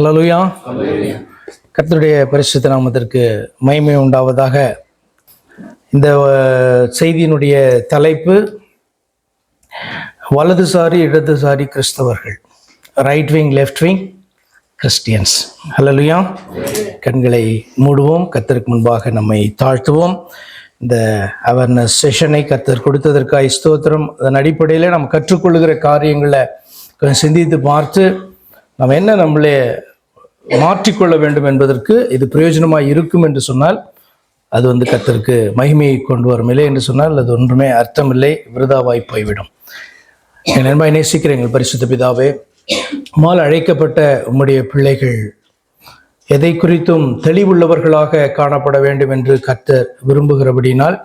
ஹல்லேலூயா. கர்த்தருடைய பரிசுத்த நாமத்திற்கு மகிமை உண்டாவதாக. இந்த செய்தியினுடைய தலைப்பு வலதுசாரி இடதுசாரி கிறிஸ்தவர்கள், right wing left wing Christians. Hallelujah. கண்களை மூடுவோம், கர்த்தருக்கு முன்பாக நம்மை தாழ்த்துவோம். இந்த அவேர்னஸ் செஷனை கர்த்தர் கொடுத்ததற்காக ஸ்தோத்திரம். அதன் அடிப்படையில் நம்ம கற்றுக்கொள்ளுகிற காரியங்களை கொஞ்சம் சிந்தித்து பார்த்து நம்ம என்ன நம்மளே மாற்றிக்கொள்ள வேண்டும் என்பதற்கு இது பிரயோஜனமாக இருக்கும் என்று சொன்னால் அது கர்த்தருக்கு மகிமையை கொண்டு வரும். இல்லை என்று சொன்னால் அது ஒன்றுமே அர்த்தமில்லை, விருதாவாய் போய்விடும். என் நண்பாய் நேசிக்கிற எங்கள் பரிசுத்த பிதாவே, மால் அழைக்கப்பட்ட உம்முடைய பிள்ளைகள் எதை குறித்தும் தெளிவுள்ளவர்களாக காணப்பட வேண்டும் என்று கர்த்தர் விரும்புகிறபடினால்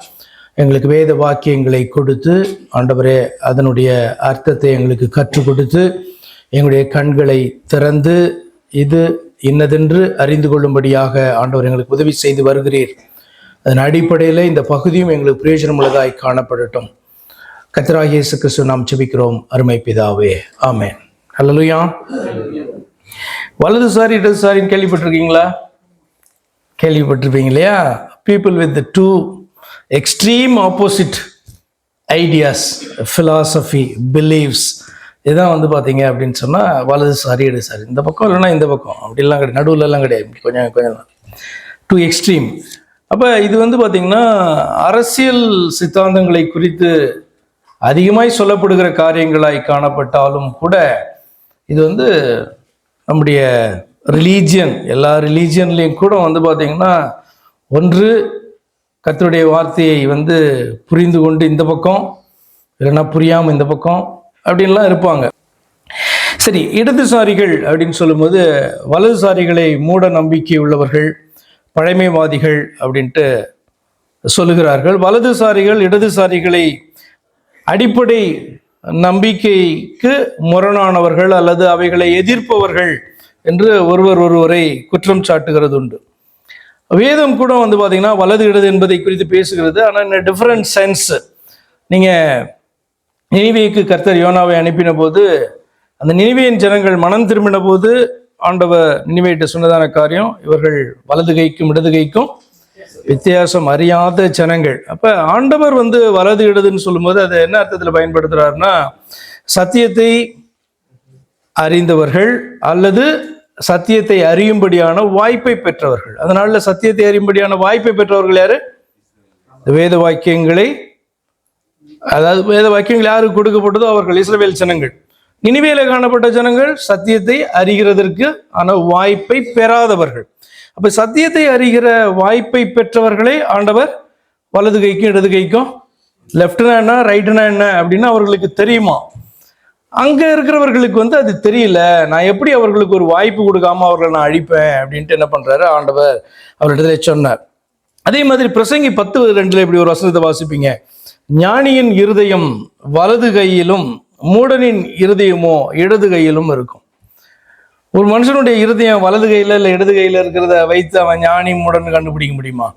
எங்களுக்கு வேத வாக்கியங்களை கொடுத்து, ஆண்டவரே, அதனுடைய அர்த்தத்தை எங்களுக்கு கற்றுக் கொடுத்து எங்களுடைய கண்களை திறந்து இது இன்னதென்று அறிந்து கொள்ளும்படியாக ஆண்டவர் எங்களுக்கு உதவி செய்து வருகிறீர். அதன் அடிப்படையில் இந்த பகுதியும் எங்களுக்கு பிரயோஜனம் உள்ளதாய் காணப்படட்டும். கர்த்தராகிய இயேசு கிறிஸ்து நாம் ஜெபிக்கிறோம், அருமை பிதாவே, ஆமென். ஹல்லேலூயா. வலதுசாரி இடதுசாரின்னு கேள்விப்பட்டிருக்கீங்களா? கேள்விப்பட்டிருப்பீங்க இல்லையா? People with two extreme opposite ideas, philosophy, believes, இதுதான் பார்த்தீங்க அப்படின்னு சொன்னால் வலதுசாரி இடதுசாரி. இந்த பக்கம் இல்லைன்னா இந்த பக்கம், அப்படிலாம் கிடையாது, நடுவில்லாம் கிடையாது, கொஞ்சம் கொஞ்சம் டூ எக்ஸ்ட்ரீம். அப்போ இது பார்த்தீங்கன்னா அரசியல் சித்தாந்தங்களை குறித்து அதிகமாய் சொல்லப்படுகிற காரியங்களாய் காணப்பட்டாலும் கூட இது நம்முடைய ரிலீஜியன், எல்லா ரிலீஜியன்லேயும் கூட பார்த்தீங்கன்னா ஒன்று கர்த்தருடைய வார்த்தையை புரிந்து கொண்டு இந்த பக்கம், இல்லைன்னா புரியாமல் இந்த பக்கம் அப்படின்லாம் இருப்பாங்க. சரி, இடதுசாரிகள் அப்படின்னு சொல்லும்போது வலதுசாரிகளை மூட நம்பிக்கை உள்ளவர்கள், பழமைவாதிகள் அப்படின்ட்டு சொல்லுகிறார்கள். வலதுசாரிகள் இடதுசாரிகளை அடிப்படை நம்பிக்கைக்கு முரணானவர்கள் அல்லது அவைகளை எதிர்ப்பவர்கள் என்று ஒருவரை குற்றம் சாட்டுகிறது உண்டு. வேதம் கூட பார்த்தீங்கன்னா வலது இடது என்பதை குறித்து பேசுகிறது. ஆனால் இந்த டிஃப்ரெண்ட் சென்ஸ். நீங்கள் நினிவேக்கு கர்த்தர் யோனாவை அனுப்பின போது அந்த நினிவேயின் ஜனங்கள் மனம் திரும்பின போது ஆண்டவர் நினிவேட்ட சொன்னதான காரியம், இவர்கள் வலது கைக்கும் இடது கைக்கும் வித்தியாசம் அறியாத ஜனங்கள். அப்போ ஆண்டவர் வலது இடதுன்னு சொல்லும்போது அதை என்ன அர்த்தத்தில் பயன்படுத்துகிறாருன்னா, சத்தியத்தை அறிந்தவர்கள் அல்லது சத்தியத்தை அறியும்படியான வாய்ப்பை பெற்றவர்கள். அதனால சத்தியத்தை அறியும்படியான வாய்ப்பை பெற்றவர்கள் யாரு? வேத வாக்கியங்களை, அதாவது வேத வாக்கியங்கள் யாருக்கு கொடுக்கப்பட்டதோ அவர்கள் இஸ்ரவேல் ஜனங்கள். நினிவேல காணப்பட்ட ஜனங்கள் சத்தியத்தை அறிகிறதற்கு ஆன வாய்ப்பை பெறாதவர்கள். அப்ப சத்தியத்தை அறிகிற வாய்ப்பை பெற்றவர்களை ஆண்டவர் வலது கைக்கும் இடது கைக்கும், லெப்ட்னா என்ன ரைட்னா என்ன அப்படின்னு அவர்களுக்கு தெரியுமா? அங்க இருக்கிறவர்களுக்கு அது தெரியல. நான் எப்படி அவர்களுக்கு ஒரு வாய்ப்பு கொடுக்காம அவர்களை நான் அழிப்பேன் அப்படின்ட்டு என்ன பண்றாரு ஆண்டவர் அவரிடத்துல சொன்னார். அதே மாதிரி பிரசங்கி 10:2 இப்படி ஒரு வசனத்தை வாசிப்பீங்க. ஞானியின் இருதயம் வலது கையிலும் மூடனின் இருதயமோ இடது கையிலும் இருக்கும். ஒரு மனுஷனுடைய இருதயம் வலது கையில இல்லை இடது கையில இருக்கிறத வைத்து அவன் ஞானி மூடன் கண்டுபிடிக்க முடியுமா?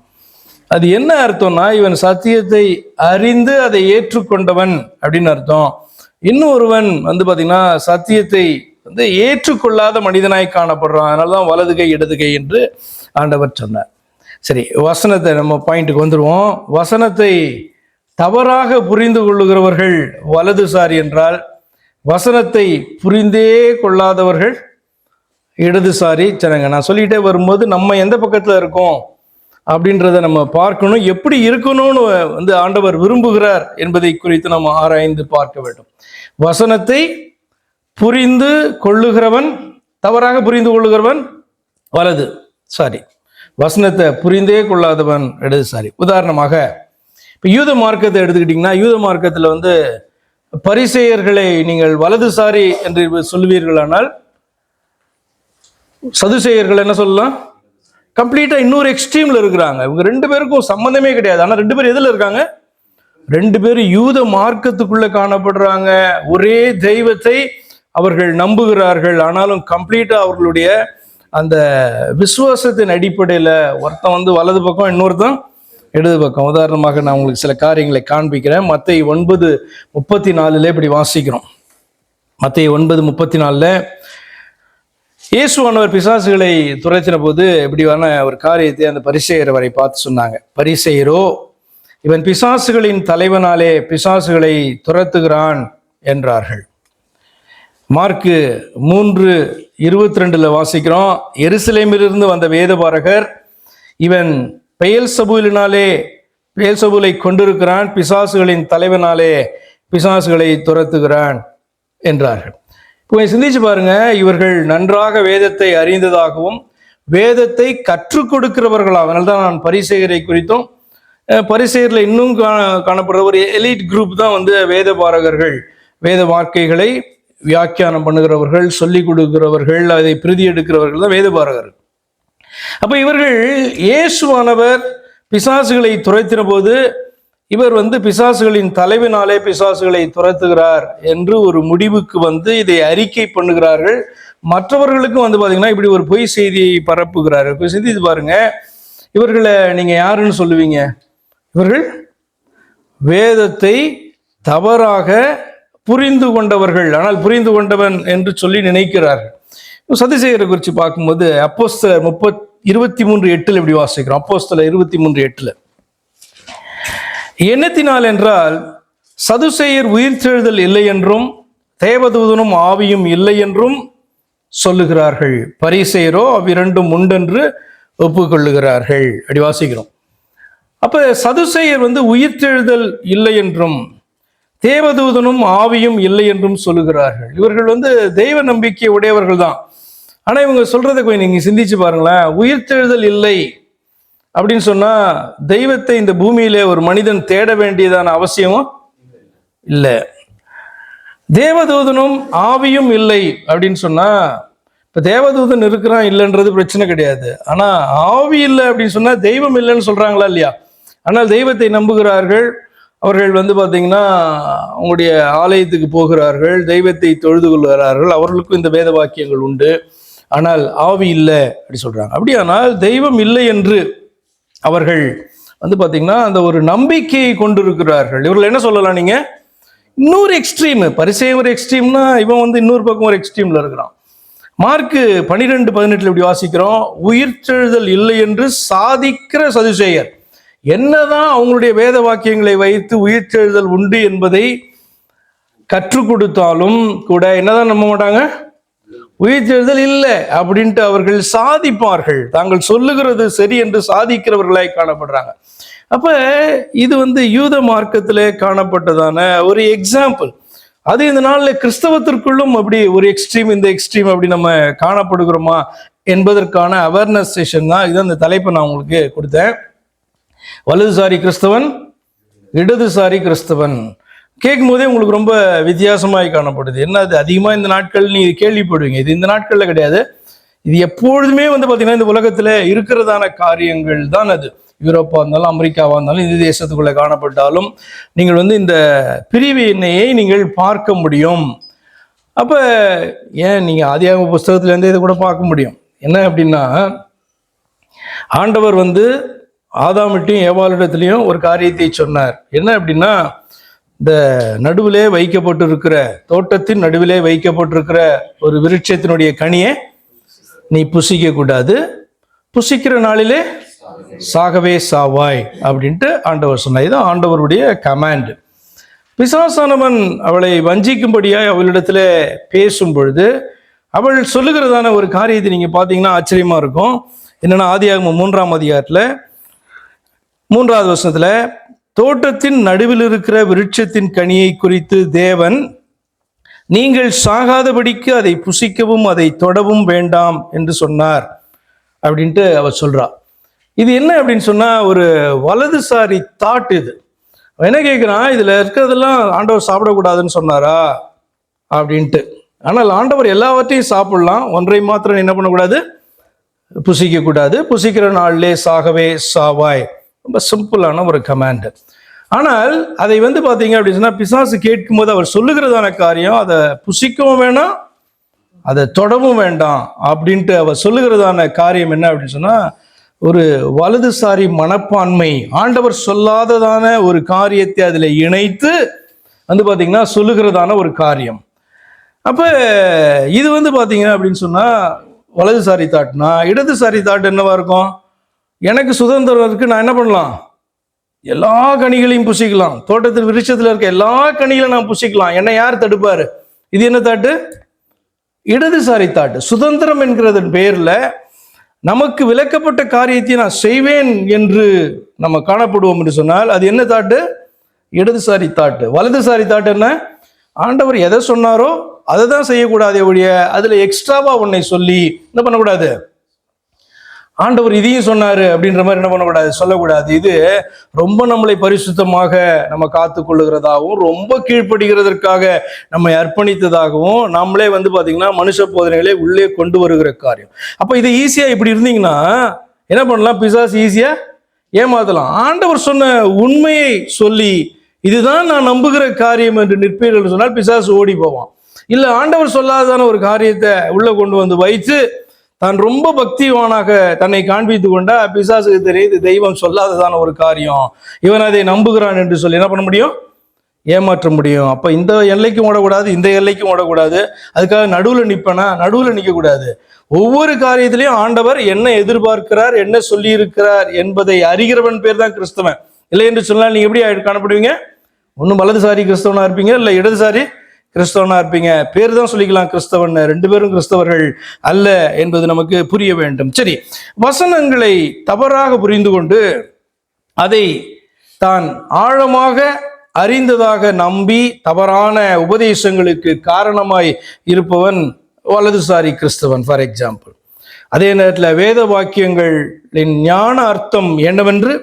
அது என்ன அர்த்தம்னா, இவன் சத்தியத்தை அறிந்து அதை ஏற்றுக்கொண்டவன் அப்படின்னு அர்த்தம். இன்னும் ஒருவன் பார்த்தீங்கன்னா சத்தியத்தை ஏற்றுக்கொள்ளாத மனிதனாய் காணப்படுறான். அதனாலதான் வலது கை இடது கை என்று ஆண்டவர் சொன்னார். சரி, வசனத்தை நம்ம பாயிண்ட்டுக்கு வந்துடுவோம். வசனத்தை தவறாக புரிந்து கொள்ளுகிறவர்கள் வலதுசாரி என்றால், வசனத்தை புரிந்தே கொள்ளாதவர்கள் இடதுசாரி ஜனங்க. நான் சொல்லிட்டே வரும்போது நம்ம எந்த பக்கத்தில் இருக்கோம் அப்படின்றத நம்ம பார்க்கணும். எப்படி இருக்கணும்னு ஆண்டவர் விரும்புகிறார் என்பதை குறித்து நம்ம ஆராய்ந்து பார்க்க வேண்டும். வசனத்தை புரிந்து கொள்ளுகிறவன், தவறாக புரிந்து கொள்ளுகிறவன் வலது சாரி, வசனத்தை புரிந்தே கொள்ளாதவன் இடதுசாரி. உதாரணமாக இப்போ யூத மார்க்கத்தை எடுத்துக்கிட்டிங்கன்னா, யூத மார்க்கத்தில் பரிசேயர்களை நீங்கள் வலதுசாரி என்று சொல்லுவீர்களானால், சதுசேயர்கள் என்ன சொல்லலாம்? கம்ப்ளீட்டா இன்னொரு எக்ஸ்ட்ரீம்ல இருக்கிறாங்க. இவங்க ரெண்டு பேருக்கும் சம்பந்தமே கிடையாது. ஆனா ரெண்டு பேரும் எதுல இருக்காங்க? ரெண்டு பேரும் யூத மார்க்கத்துக்குள்ள காணப்படுறாங்க. ஒரே தெய்வத்தை அவர்கள் நம்புகிறார்கள். ஆனாலும் கம்ப்ளீட்டா அவர்களுடைய அந்த விசுவாசத்தின் அடிப்படையில ஒருத்தன் வலது பக்கம், இன்னொருத்தன் இடது பக்கம். உதாரணமாக நான் உங்களுக்கு சில காரியங்களை காண்பிக்கிறேன். மத்தேயு 9:34 இப்படி வாசிக்கிறோம். மத்தேயு 9:34 இயேசுவானவர் பிசாசுகளை துரத்தின போது இப்படியான ஒரு காரியத்தை அந்த பரிசேயர் அவரை பார்த்து சொன்னாங்க. பரிசேயரோ, இவன் பிசாசுகளின் தலைவனாலே பிசாசுகளை துரத்துகிறான் என்றார்கள். மார்க்கு 3:22 வாசிக்கிறோம். எருசலேமிலிருந்து வந்த வேதபாரகர், இவன் பெயல்சபூலை கொண்டிருக்கிறான், பிசாசுகளின் தலைவனாலே பிசாசுகளை துரத்துகிறான் என்றார்கள். இப்போ சிந்திச்சு பாருங்க, இவர்கள் நன்றாக வேதத்தை அறிந்ததாகவும் வேதத்தை கற்றுக் கொடுக்கிறவர்களாக, அதனால்தான் நான் பரிசேயரை குறித்தும், பரிசேயர்ல இன்னும் காணப்படுற ஒரு எலிட் குரூப் தான் வேதபாரகர்கள், வேத வார்த்தைகளை வியாக்கியானம் பண்ணுகிறவர்கள், சொல்லிக் கொடுக்கிறவர்கள், அதை பிரதி எடுக்கிறவர்கள் தான் வேதபாரகர்கள். அப்ப இவர்கள் இயேசுவானவர் பிசாசுகளை துரத்தின போது இவர் பிசாசுகளின் தலைவனாலே பிசாசுகளை துரத்துகிறார் என்று ஒரு முடிவுக்கு இதை அறிக்கை பண்ணுகிறார்கள். மற்றவர்களுக்கும் பாத்தீங்கன்னா இப்படி ஒரு பொய் செய்தியை பரப்புகிறார்கள். இப்போ சிந்தித்து பாருங்க, இவர்களை நீங்க யாருன்னு சொல்லுவீங்க? இவர்கள் வேதத்தை தவறாக புரிந்து கொண்டவர்கள், ஆனால் புரிந்து கொண்டவன் என்று சொல்லி நினைக்கிறார்கள். சதுசேயரை குறித்து பார்க்கும்போது அப்போஸ்தலர் 23:8 இப்படி வாசிக்கிறோம். அப்போஸ்தலர் 23:8 என்னத்தினால் என்றால், சதுசேயர் உயிர்த்தெழுதல் இல்லை என்றும் தேவதூதனும் ஆவியும் இல்லை என்றும் சொல்லுகிறார்கள், பரிசேயரோ அவ்விரண்டும் உண்டென்று ஒப்புக்கொள்ளுகிறார்கள். அப்படி வாசிக்கிறோம். அப்ப சதுசேயர் உயிர்த்தெழுதல் இல்லை என்றும் தேவதூதனும் ஆவியும் இல்லை என்றும் சொல்லுகிறார்கள். இவர்கள் தெய்வ நம்பிக்கை உடையவர்கள் தான். ஆனா இவங்க சொல்றதை கொஞ்சம் நீங்க சிந்திச்சு பாருங்களேன். உயிர்த்தெழுதல் இல்லை அப்படின்னு சொன்னா தெய்வத்தை இந்த பூமியிலே ஒரு மனிதன் தேட வேண்டியதான அவசியமும் இல்லை. தேவதூதனும் ஆவியும் இல்லை அப்படின்னு சொன்னா, இப்ப தேவதூதன் இருக்கிறான் இல்லைன்றது பிரச்சனை கிடையாது. ஆனா ஆவி இல்லை அப்படின்னு சொன்னா தெய்வம் இல்லைன்னு சொல்றாங்களா இல்லையா? ஆனால் தெய்வத்தை நம்புகிறார்கள். அவர்கள் பார்த்தீங்கன்னா அவங்களுடைய ஆலயத்துக்கு போகிறார்கள், தெய்வத்தை தொழுது கொள்கிறார்கள், அவர்களுக்கும் இந்த வேத வாக்கியங்கள் உண்டு. ஆனால் ஆவி இல்லை அப்படி சொல்றாங்க. அப்படியானால் தெய்வம் இல்லை என்று அவர்கள் பார்த்தீங்கன்னா அந்த ஒரு நம்பிக்கையை கொண்டிருக்கிறார்கள். இவர்கள் என்ன சொல்லலாம்? நீங்க இன்னொரு எக்ஸ்ட்ரீம், பரிசேயர் ஒரு எக்ஸ்ட்ரீம்னா இவன் இன்னொரு பக்கம் ஒரு எக்ஸ்ட்ரீம்ல இருக்கிறான். மார்க்கு 12:18 இப்படி வாசிக்கிறோம். உயிர்த்தெழுதல் இல்லை என்று சாதிக்கிற சதுசேயர், என்னதான் அவங்களுடைய வேத வாக்கியங்களை வைத்து உயிர்த்தெழுதல் உண்டு என்பதை கற்றுக் கொடுத்தாலும் கூட என்னதான் நம்ப மாட்டாங்க, உயிர்த்தெழுதல் இல்லை அப்படின்ட்டு அவர்கள் சாதிப்பார்கள். தாங்கள் சொல்லுகிறது சரி என்று சாதிக்கிறவர்களாய் காணப்படுறாங்க. அப்ப இது யூத மார்க்கத்திலே காணப்பட்டதான ஒரு எக்ஸாம்பிள். அது இந்த நாள்ல கிறிஸ்தவத்திற்குள்ளும் அப்படி ஒரு எக்ஸ்ட்ரீம், இந்த எக்ஸ்ட்ரீம் அப்படி நம்ம காணப்படுகிறோமா என்பதற்கான அவேர்னஸ் செஷன் தான் இது. அந்த தலைப்பை நான் உங்களுக்கு கொடுத்தேன். வலதுசாரி கிறிஸ்தவன், இடதுசாரி கிறிஸ்தவன். கேட்கும் போதே உங்களுக்கு ரொம்ப வித்தியாசமாய் காணப்படுது. என்ன அது? அதிகமா இந்த நாட்கள் நீங்க கேள்விப்படுவீங்க. இது இந்த நாட்கள்ல கிடையாது, இது எப்பொழுதுமே பாத்தீங்கன்னா இந்த உலகத்துல இருக்கிறதான காரியங்கள் தான் அது. யூரோப்பா இருந்தாலும் அமெரிக்காவா இருந்தாலும் இந்த தேசத்துக்குள்ள காணப்பட்டாலும் நீங்கள் இந்த பிரிவினையை நீங்கள் பார்க்க முடியும். அப்ப ஏன் நீங்க ஆதியாகம புஸ்தகத்துல இருந்து இதை கூட பார்க்க முடியும். என்ன அப்படின்னா, ஆண்டவர் ஆதாமிட்டையும் ஏவாளிடத்திலையும் ஒரு காரியத்தை சொன்னார். என்ன அப்படின்னா, இந்த நடுவிலே வைக்கப்பட்டிருக்கிற, தோட்டத்தின் நடுவிலே வைக்கப்பட்டிருக்கிற ஒரு விருட்சத்தினுடைய கனியை நீ புசிக்க கூடாது, புசிக்கிற நாளிலே சாகவே சாவாய் அப்படின்ட்டு ஆண்டவர் சொன்னார். இதுதான் ஆண்டவருடைய கமாண்ட். பிசாசானவன் அவளை வஞ்சிக்கும்படியாய் அவளிடத்துல பேசும் பொழுது அவள் சொல்லுகிறதான ஒரு காரியத்தை நீங்க பாத்தீங்கன்னா ஆச்சரியமா இருக்கும். என்னன்னா, ஆதியாகமம் 3ஆம் அதிகாரத்துல 3வது வசனத்துல, தோட்டத்தின் நடுவில் இருக்கிற விருட்சத்தின் கனியை குறித்து தேவன், நீங்கள் சாகாதபடிக்கு அதை புசிக்கவும் அதை தொடவும் வேண்டாம் என்று சொன்னார் அப்படின்ட்டு அவர் சொல்றா. இது என்ன அப்படின்னு சொன்னா, ஒரு வலதுசாரி தாட் இது. என்ன கேட்கிறான், இதுல இருக்கிறதெல்லாம் ஆண்டவர் சாப்பிடக்கூடாதுன்னு சொன்னாரா அப்படின்ட்டு. ஆனால் ஆண்டவர் எல்லாவற்றையும் சாப்பிடலாம், ஒன்றை மாத்திரம் என்ன பண்ணக்கூடாது, புசிக்க கூடாது, புசிக்கிற நாளிலே சாகவே சாவாய். ரொம்ப சிம்பிளான ஒரு கமாண்ட். ஆனால் அதை பாத்தீங்க அப்படின்னு சொன்னா, பிசாசு கேட்கும் போது அவர் சொல்லுகிறதான காரியம், அதை புசிக்கவும் வேணாம், அதை தொடவும் வேண்டாம் அப்படின்ட்டு அவர் சொல்லுகிறதான காரியம் என்ன அப்படின்னு சொன்னா, ஒரு வலதுசாரி மனப்பான்மை, ஆண்டவர் சொல்லாததான ஒரு காரியத்தை அதில் இணைத்து பாத்தீங்கன்னா சொல்லுகிறதான ஒரு காரியம். அப்ப இது பாத்தீங்கன்னா அப்படின்னு சொன்னா, வலதுசாரி தாட்னா, இடதுசாரி தாட் என்னவா இருக்கும்? எனக்கு சுதந்திரம் இருக்கு, நான் என்ன பண்ணலாம்? எல்லா கனிகளையும் புசிக்கலாம், தோட்டத்தில் விருட்சத்தில் இருக்க எல்லா கனிகளையும் நான் புசிக்கலாம், என்னை யார் தடுப்பாரு? இது என்ன தாட்டு? இடதுசாரி தாட்டு. சுதந்திரம் என்கிறதன் பெயர்ல நமக்கு விலக்கப்பட்ட காரியத்தை நான் செய்வேன் என்று நம்ம காணப்படுவோம் என்று சொன்னால் அது என்ன தாட்டு? இடதுசாரி தாட்டு. வலதுசாரி தாட்டு என்ன? ஆண்டவர் எதை சொன்னாரோ அதை தான் செய்யக்கூடாதே ஒழிய அதுல எக்ஸ்ட்ராவா உன்னை சொல்லி என்ன பண்ணக்கூடாது. ஆண்டவர் இதையும் சொன்னாரு அப்படின்ற மாதிரி என்ன பண்ணக்கூடாது, சொல்லக்கூடாது. இது ரொம்ப நம்மளை பரிசுத்தமாக நம்ம காத்து கொள்ளுகிறதாகவும், ரொம்ப கீழ்ப்படுகிறதற்காக நம்மை அர்ப்பணித்ததாகவும், நம்மளே பாத்தீங்கன்னா மனுஷ போதனைகளை உள்ளே கொண்டு வருகிற காரியம். அப்ப இது ஈஸியா இப்படி இருந்தீங்கன்னா என்ன பண்ணலாம்? பிசாசு ஈஸியா ஏமாத்தலாம். ஆண்டவர் சொன்ன உண்மையை சொல்லி இதுதான் நான் நம்புகிற காரியம் என்று நிற்பீர்கள் சொன்னால் பிசாசு ஓடி போவான். இல்ல ஆண்டவர் சொல்லாததான ஒரு காரியத்தை உள்ள கொண்டு வைத்து தான் ரொம்ப பக்திவானாக தன்னை காண்பித்து கொண்டா பிசாசுக்கு தெரியுது தெய்வம் சொல்லாததான ஒரு காரியம், இவன் அதை நம்புகிறான் என்று சொல்லி என்ன பண்ண முடியும்? ஏமாற்ற முடியும். அப்ப இந்த எல்லைக்கும் ஓடக்கூடாது, இந்த எல்லைக்கும் ஓடக்கூடாது. அதுக்காக நடுவில் நிற்பனா? நடுவில் நிற்க கூடாது. ஒவ்வொரு காரியத்திலையும் ஆண்டவர் என்ன எதிர்பார்க்கிறார், என்ன சொல்லி இருக்கிறார் என்பதை அறிகிறவன் பேர் தான் கிறிஸ்தவன். இல்லை என்று சொன்னால் நீங்க எப்படி காணப்படுவீங்க? ஒன்னும் வலதுசாரி கிறிஸ்தவனா இருப்பீங்க, இல்ல இடதுசாரி கிறிஸ்தவனா இருப்பீங்க. பேர் தான் சொல்லிக்கலாம் கிறிஸ்தவன், ரெண்டு பேரும் கிறிஸ்தவர்கள் அல்ல என்பது நமக்கு புரிய வேண்டும். சரி, வசனங்களை தவறாக புரிந்து கொண்டு அதை தான் ஆழமாக அறிந்ததாக நம்பி தவறான உபதேசங்களுக்கு காரணமாய் இருப்பவன் வலதுசாரி கிறிஸ்தவன் ஃபார் எக்ஸாம்பிள். அதே நேரத்தில் வேத வாக்கியங்களின் ஞான அர்த்தம் என்னவென்று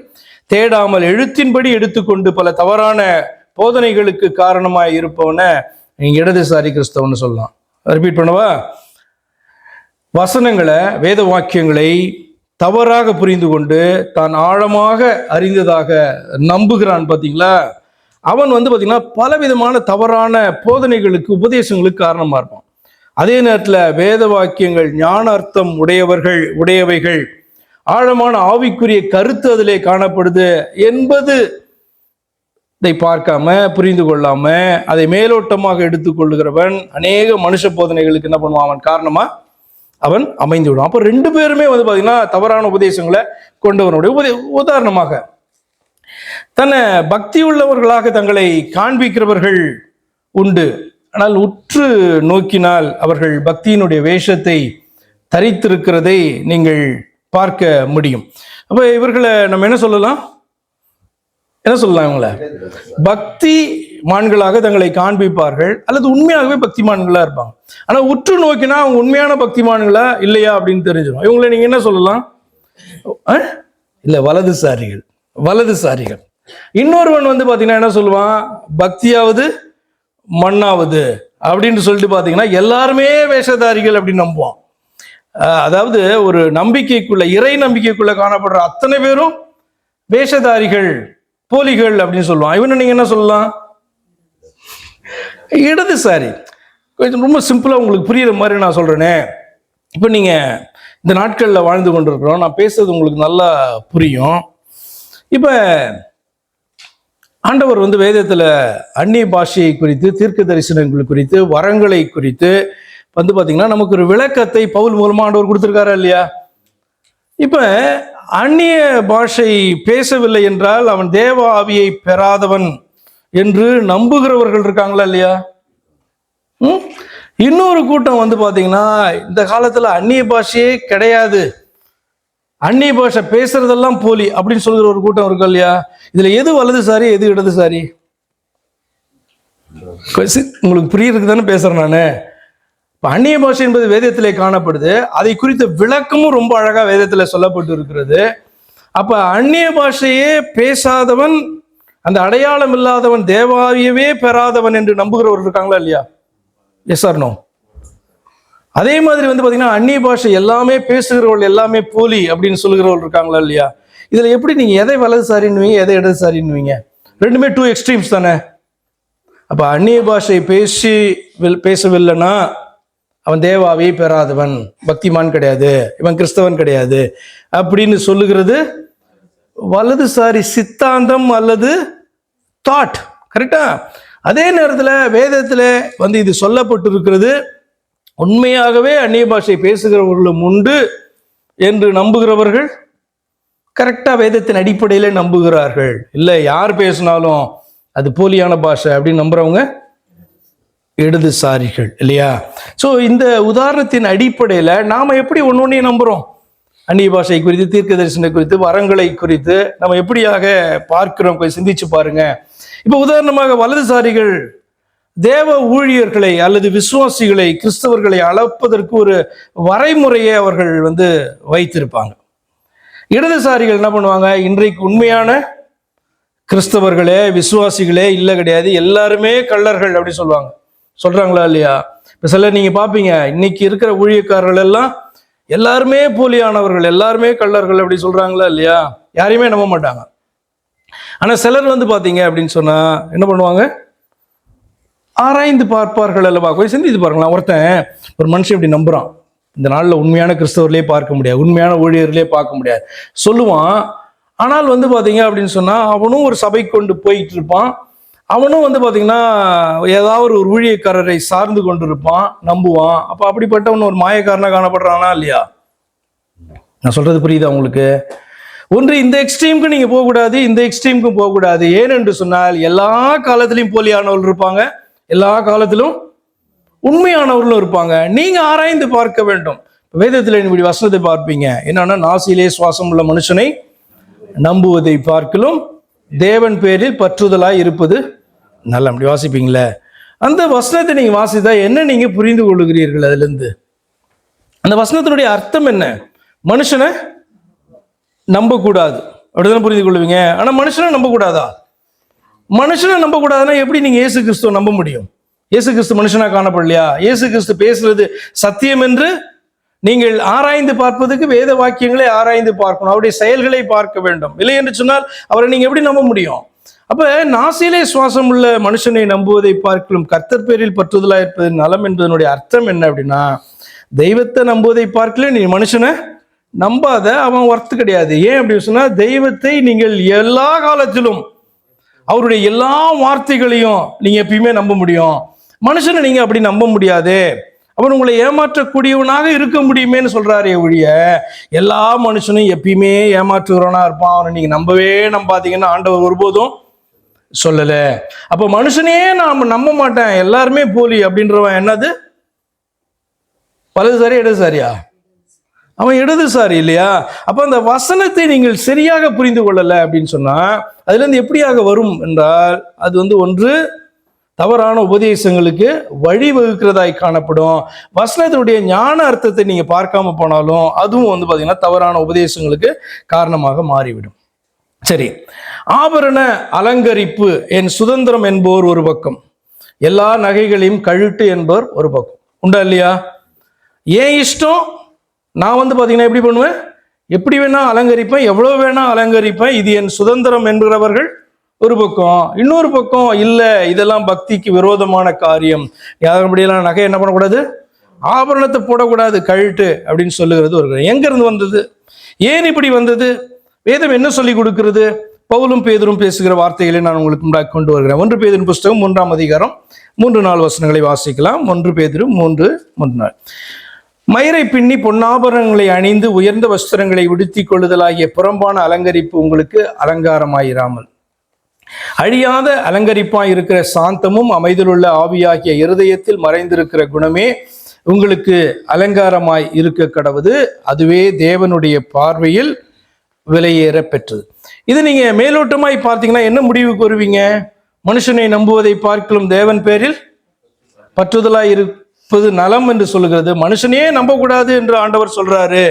தேடாமல் எழுத்தின்படி எடுத்துக்கொண்டு பல தவறான போதனைகளுக்கு காரணமாய் இருப்பவன நீங்க இடதுசாரி கிறிஸ்தவன்னு சொல்லலாம். ரிப்பீட் பண்ணவா? வசனங்களை, வேத வாக்கியங்களை தவறாக புரிந்து கொண்டு தான் ஆழமாக அறிந்ததாக நம்புகிறான் பார்த்தீங்களா, அவன் பார்த்தீங்கன்னா பலவிதமான தவறான போதனைகளுக்கு, உபதேசங்களுக்கு காரணமா இருப்பான். அதே நேரத்தில் வேத வாக்கியங்கள் ஞான அர்த்தம் உடையவைகள், ஆழமான ஆவிக்குரிய கருத்து அதிலே காணப்படுது என்பது இதை பார்க்காம, புரிந்து கொள்ளாம, அதை மேலோட்டமாக எடுத்துக்கொள்ளுகிறவன் அநேக மனுஷ போதனைகளுக்கு என்ன பண்ணுவான்? அவன் காரணமா அவன் அமைந்து விடுவான். அப்போ ரெண்டு பேருமே பார்த்தீங்கன்னா தவறான உபதேசங்களை கொண்டவனுடைய உதாரணமாக தன்னை பக்தி உள்ளவர்களாக தங்களை காண்பிக்கிறவர்கள் உண்டு. ஆனால் உற்று நோக்கினால் அவர்கள் பக்தியினுடைய வேஷத்தை தரித்திருக்கிறதை நீங்கள் பார்க்க முடியும். அப்ப இவர்களை நம்ம என்ன சொல்லலாம்? இவங்கள பக்தி மான்களாக தங்களை காண்பிப்பார்கள், அல்லது உண்மையாகவே பக்திமான்களா இருப்பாங்க. ஆனா உற்று நோக்கினா அவங்க உண்மையான பக்திமான்களா இல்லையா அப்படின்னு தெரிஞ்சிடும். இவங்களை நீங்க என்ன சொல்லலாம்? இல்ல, வலதுசாரிகள். இன்னொருவன் பாத்தீங்கன்னா என்ன சொல்லுவான்? பக்தியாவது மண்ணாவது அப்படின்னு சொல்லிட்டு பாத்தீங்கன்னா எல்லாருமே வேஷதாரிகள் அப்படின்னு நம்புவான். அதாவது ஒரு நம்பிக்கைக்குள்ள, இறை நம்பிக்கைக்குள்ள காணப்படுற அத்தனை பேரும் வேஷதாரிகள், போலிகள் அப்படின்னு சொல்லுவான். இவனை நீங்க என்ன சொல்லலாம்? இடதுசாரி. கொஞ்சம் ரொம்ப சிம்பிளா உங்களுக்கு புரியுற மாதிரி நான் சொல்றேனே. இப்ப நீங்க இந்த நாட்கள்ல வாழ்ந்து கொண்டிருக்கிறோம், நான் பேசுறது உங்களுக்கு நல்லா புரியும். இப்ப ஆண்டவர் வேதத்துல அந்நிய பாஷையை குறித்து, தீர்க்க தரிசனங்கள் குறித்து, வரங்களை குறித்து பாத்தீங்கன்னா நமக்கு ஒரு விளக்கத்தை பவுல் மூலமா ஆண்டவர் கொடுத்திருக்காரா இல்லையா? இப்ப அந்நிய பாஷை பேசவில்லை என்றால் அவன் தேவ ஆவியை பெறாதவன் என்று நம்புகிறவர்கள் இருக்காங்களா இல்லையா? இன்னொரு கூட்டம் பாத்தீங்கன்னா இந்த காலத்துல அந்நிய பாஷையே கிடையாது, அந்நிய பாஷை பேசுறதெல்லாம் போலி அப்படின்னு சொல்கிற ஒரு கூட்டம் இருக்கு இல்லையா? இதுல எது வலதுசாரி, எது இடதுசாரி? உங்களுக்கு புரியுறதுக்கு தானே பேசுறேன் நானு. அந்நிய பாஷை என்பது வேதத்திலே காணப்படுது, அதை குறித்த விளக்கமும் ரொம்ப அழகா வேதத்துல சொல்லப்பட்டு இருக்கிறது. அப்ப அந்நிய பாஷையே பேசாதவன், அந்த அடையாளம் இல்லாதவன், தேவாவியவே பெறாதவன் என்று நம்புகிறவர் இருக்காங்களா இல்லையா? Yes or no? அதே மாதிரி பாத்தீங்கன்னா அந்நிய பாஷை எல்லாமே பேசுகிறவர்கள் எல்லாமே போலி அப்படின்னு சொல்லுகிறவர்கள் இருக்காங்களா இல்லையா? இதுல எப்படி நீங்க எதை வலதுசாரின்னுவீங்க, எதை இடதுசாரின்னுவீங்க? ரெண்டுமே டூ எக்ஸ்ட்ரீம்ஸ் தானே. அப்ப அந்நிய பாஷை பேசவில்லைன்னா அவன் தேவாவியை பெறாதவன், பக்திமான் கிடையாது, இவன் கிறிஸ்தவன் கிடையாது அப்படின்னு சொல்லுகிறது வலதுசாரி சித்தாந்தம் அல்லது தாட். கரெக்டா? அதே நேரத்தில் வேதத்தில் இது சொல்லப்பட்டு இருக்கிறது உண்மையாகவே அந்நிய பாஷை பேசுகிறவர்களும் உண்டு என்று நம்புகிறவர்கள் கரெக்டா வேதத்தின் அடிப்படையில நம்புகிறார்கள். இல்லை யார் பேசினாலும் அது போலியான பாஷை அப்படின்னு நம்புறவங்க இடதுசாரிகள் இல்லையா? ஸோ இந்த உதாரணத்தின் அடிப்படையில நாம எப்படி ஒன்னொன்னையும் நம்புறோம்? அந்நிய பாஷை குறித்து, தீர்க்க தரிசனை குறித்து, வரங்களை குறித்து நம்ம எப்படியாக பார்க்கிறோம் கொஞ்சம் சிந்திச்சு பாருங்க. இப்ப உதாரணமாக வலதுசாரிகள் தேவ ஊழியர்களை அல்லது விசுவாசிகளை, கிறிஸ்தவர்களை அளப்பதற்கு ஒரு வரைமுறையை அவர்கள் வைத்திருப்பாங்க. இடதுசாரிகள் என்ன பண்ணுவாங்க? இன்றைக்கு உண்மையான கிறிஸ்தவர்களே, விசுவாசிகளே இல்லை கிடையாது, எல்லாருமே கள்ளர்கள் அப்படி சொல்லுவாங்க. சொல்றாங்களா இல்லையா? இப்ப சிலர் நீங்க பாப்பீங்க, இன்னைக்கு இருக்கிற ஊழியக்காரர்கள் எல்லாம் எல்லாருமே போலியானவர்கள், எல்லாருமே கள்ளர்கள் அப்படி சொல்றாங்களா இல்லையா? யாரையுமே நம்ப மாட்டாங்க. ஆனா சிலர் பாத்தீங்க அப்படின்னு சொன்னா என்ன பண்ணுவாங்க? ஆராய்ந்து பார்ப்பார்கள் அல்லவா? கொஞ்சம் சிந்தித்து பாருங்களா. ஒரு மனுஷன் இப்படி நம்புறான், இந்த நாளில் உண்மையான கிறிஸ்தவர்களே பார்க்க முடியாது, உண்மையான ஊழியர்களே பார்க்க முடியாது சொல்லுவான். ஆனால் பார்த்தீங்க அப்படின்னு சொன்னா அவனும் ஒரு சபை கொண்டு போயிட்டு இருப்பான். அவனும் பார்த்தீங்கன்னா ஏதாவது ஒரு ஊழியக்காரரை சார்ந்து கொண்டு இருப்பான், நம்புவான். அப்போ அப்படிப்பட்டவன் ஒரு மாயக்காரனா காணப்படுறானா இல்லையா? நான் சொல்றது புரியுதா உங்களுக்கு? ஒன்று இந்த எக்ஸ்ட்ரீமுக்கு நீங்க போகக்கூடாது, இந்த எக்ஸ்ட்ரீமுக்கும் போகக்கூடாது. ஏனென்று சொன்னால் எல்லா காலத்திலையும் போலியானவர்கள் இருப்பாங்க, எல்லா காலத்திலும் உண்மையானவர்களும் இருப்பாங்க. நீங்க ஆராய்ந்து பார்க்க வேண்டும். வேதத்தில் இப்படி வசனத்தை பார்ப்பீங்க, என்னன்னா நாசியிலே சுவாசம் உள்ள மனுஷனை நம்புவதை பார்க்கலும் தேவன் பேரில் பற்றுதலாய் இருப்பது நல்ல. அப்படி வாசிப்பீங்களே, அந்த வசனத்தை நீங்க வாசித்தா என்ன நீங்க புரிந்து கொள்ளுகிறீர்கள்? அதுல இருந்து அந்த வசனத்தினுடைய அர்த்தம் என்ன? மனுஷனை நம்பக்கூடாது அப்படிதான் புரிந்து கொள்வீங்க. ஆனா மனுஷனை நம்பக்கூடாதா? மனுஷனை நம்பக்கூடாதுன்னா எப்படி நீங்க இயேசு கிறிஸ்துவ நம்ப முடியும்? இயேசு கிறிஸ்து மனுஷனா காணப்படலையா? இயேசு கிறிஸ்து பேசுறது சத்தியம் என்று நீங்கள் ஆராய்ந்து பார்ப்பதுக்கு வேத வாக்கியங்களை ஆராய்ந்து பார்க்கணும், அவருடைய செயல்களை பார்க்க வேண்டும். இல்லை என்று சொன்னால் அவரை நீங்க எப்படி நம்ப முடியும்? அப்ப நாசியிலே சுவாசம் உள்ள மனுஷனை நம்புவதை பார்க்கலும் கர்த்தர் பேரில் பற்றுதலா இருப்பது நலம் என்பதனுடைய அர்த்தம் என்ன அப்படின்னா, தெய்வத்தை நம்புவதை பார்க்கல நீ மனுஷனை நம்பாத, அவன் ஒர்த்து கிடையாது. ஏன் அப்படின்னு சொன்னா, தெய்வத்தை நீங்கள் எல்லா காலத்திலும் அவருடைய எல்லா வார்த்தைகளையும் நீங்க எப்பயுமே நம்ப முடியும், மனுஷனை நீங்க அப்படி நம்ப முடியாது. அவன் உங்களை ஏமாற்றக்கூடியவனாக இருக்க முடியுமேன்னு சொல்றாரு ஒழிய எல்லா மனுஷனும் எப்பயுமே ஏமாற்றுகிறவனா இருப்பான், அவனை நீங்க நம்பாதீங்கன்னா ஆண்டவர் ஒருபோதும் சொல்லல. அப்ப மனுஷனே நாம நம்ப மாட்டேன், எல்லாருமே போலி அப்படின்றவன் என்னது? வலதுசாரி இடதுசாரியா? அவன் இடதுசாரி இல்லையா? அப்ப அந்த வசனத்தை நீங்கள் சரியாக புரிந்து கொள்ளல அப்படின்னு சொன்னா அதுல இருந்து எப்படியாக வரும் என்றால், அது ஒன்று தவறான உபதேசங்களுக்கு வழிவகுக்கிறதாய் காணப்படும். வசனத்தினுடைய ஞான அர்த்தத்தை நீங்க பார்க்காம போனாலும் அதுவும் பாத்தீங்கன்னா தவறான உபதேசங்களுக்கு காரணமாக மாறிவிடும். சரி, ஆபரண அலங்கரிப்பு என் சுதந்திரம் என்போர் ஒரு பக்கம், எல்லா நகைகளையும் கழுட்டு என்பவர் ஒரு பக்கம். உண்டா இல்லையா? ஏன் இஷ்டம், நான் பாத்தீங்கன்னா எப்படி பண்ணுவேன், எப்படி வேணா அலங்கரிப்பேன், எவ்வளவு வேணா அலங்கரிப்பேன், இது என் சுதந்திரம் என்கிறவர்கள் ஒரு பக்கம். இன்னொரு பக்கம் இல்லை, இதெல்லாம் பக்திக்கு விரோதமான காரியம், யாருபடியெல்லாம் நகை என்ன பண்ணக்கூடாது, ஆபரணத்தை போடக்கூடாது, கழுட்டு அப்படின்னு சொல்லுகிறது ஒரு. எங்க இருந்து வந்தது? ஏன் இப்படி வந்தது? வேதம் என்ன சொல்லி கொடுக்கிறது? பவுலும் பேதுரும் பேசுகிற வார்த்தைகளை நான் உங்களுக்கு முன்னாடி கொண்டு வருகிறேன். 1 பேதுரு புஸ்தகம் 3ஆம் அதிகாரம் 3-4 வசனங்களை வாசிக்கலாம். 1 பேதுரு 3:3. மயிரை பின்னி பொன்னாபரணங்களை அணிந்து உயர்ந்த வஸ்திரங்களை உடுத்திக் கொள்ளுதலாகிய புறம்பான அலங்கரிப்பு உங்களுக்கு அலங்காரமாயிராமல் அழியாத அலங்கரிப்பாய் இருக்கிற சாந்தமும் அமைதலுள்ள ஆவியாகிய இருதயத்தில் மறைந்திருக்கிற குணமே உங்களுக்கு அலங்காரமாய் இருக்க கடவுது, அதுவே தேவனுடைய பார்வையில் விலையேற பெற்றது. இது நீங்க மேலோட்டமாய் பார்த்தீங்கன்னா என்ன முடிவுக்கு வருவீங்க? மனுஷனை நம்புவதை பார்க்கலும் தேவன் பேரில் பற்றுதலாய் இருப்பது நலம் என்று சொல்லுகிறது. மனுஷனையே நம்பக்கூடாது என்று ஆண்டவர் சொல்றாரு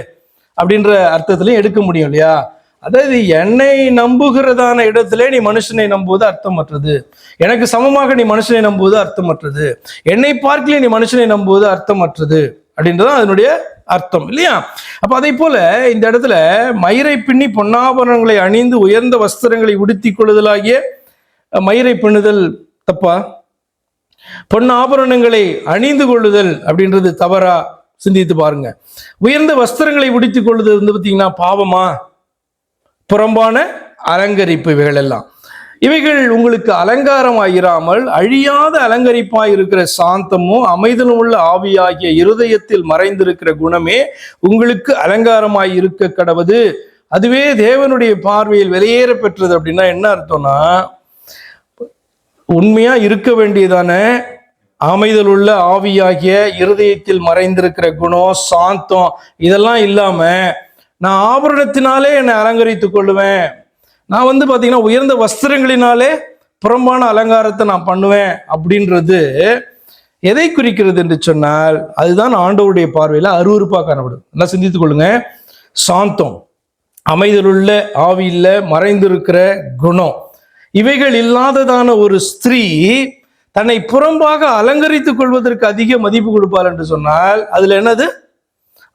அப்படின்ற அர்த்தத்திலையும் எடுக்க முடியும் இல்லையா? அதாவது என்னை நம்புகிறதான இடத்திலே நீ மனுஷனை நம்புவது அர்த்தமற்றது, எனக்கு சமமாக நீ மனுஷனை நம்புவது அர்த்தமற்றது, என்னை பார்க்கல நீ மனுஷனை நம்புவது அர்த்தமற்றது அப்படின்றதான் அதனுடைய அர்த்தம் இல்லையா? அப்ப அதை போல இந்த இடத்துல மயிரை பின்னி பொன்னாபரணங்களை அணிந்து உயர்ந்த வஸ்திரங்களை உடுத்திக் கொள்ளுதலாகிய, மயிரை பின்னுதல் தப்பா? பொன்னாபரணங்களை அணிந்து கொள்ளுதல் அப்படின்றது தவறா? சிந்தித்து பாருங்க. உயர்ந்த வஸ்திரங்களை உடுத்திக் கொள்ளுதல் பார்த்தீங்கன்னா பாவமா? புறம்பான அலங்கரிப்பு இவைகள் எல்லாம். இவைகள் உங்களுக்கு அலங்காரமாயிராமல் அழியாத அலங்கரிப்பாய் இருக்கிற சாந்தமும் அமைதலும் உள்ள ஆவியாகிய இருதயத்தில் மறைந்திருக்கிற குணமே உங்களுக்கு அலங்காரமாய் இருக்க கடவது. அதுவே தேவனுடைய பார்வையில் வெளியேற பெற்றது. அப்படின்னா என்ன அர்த்தம்னா, உண்மையா இருக்க வேண்டியதான அமைதல் உள்ள ஆவியாகிய இருதயத்தில் மறைந்திருக்கிற குணம், சாந்தம், இதெல்லாம் இல்லாம நான் ஆபரணத்தினாலே என்னை அலங்கரித்துக் கொள்ளுவேன், நான் பாத்தீங்கன்னா உயர்ந்த வஸ்திரங்களினாலே புறம்பான அலங்காரத்தை நான் பண்ணுவேன் அப்படின்றது எதை குறிக்கிறது என்று சொன்னால், அதுதான் ஆண்டவருடைய பார்வையில அருவருப்பா காணப்படும். நல்லா சிந்தித்துக் கொள்ளுங்க. சாந்தம், அமைதலுள்ள ஆவியில மறைந்திருக்கிற குணம், இவைகள் இல்லாததான ஒரு ஸ்திரீ தன்னை புறம்பாக அலங்கரித்துக் கொள்வதற்கு அதிக மதிப்பு கொடுப்பார் என்று சொன்னால் அதுல என்னது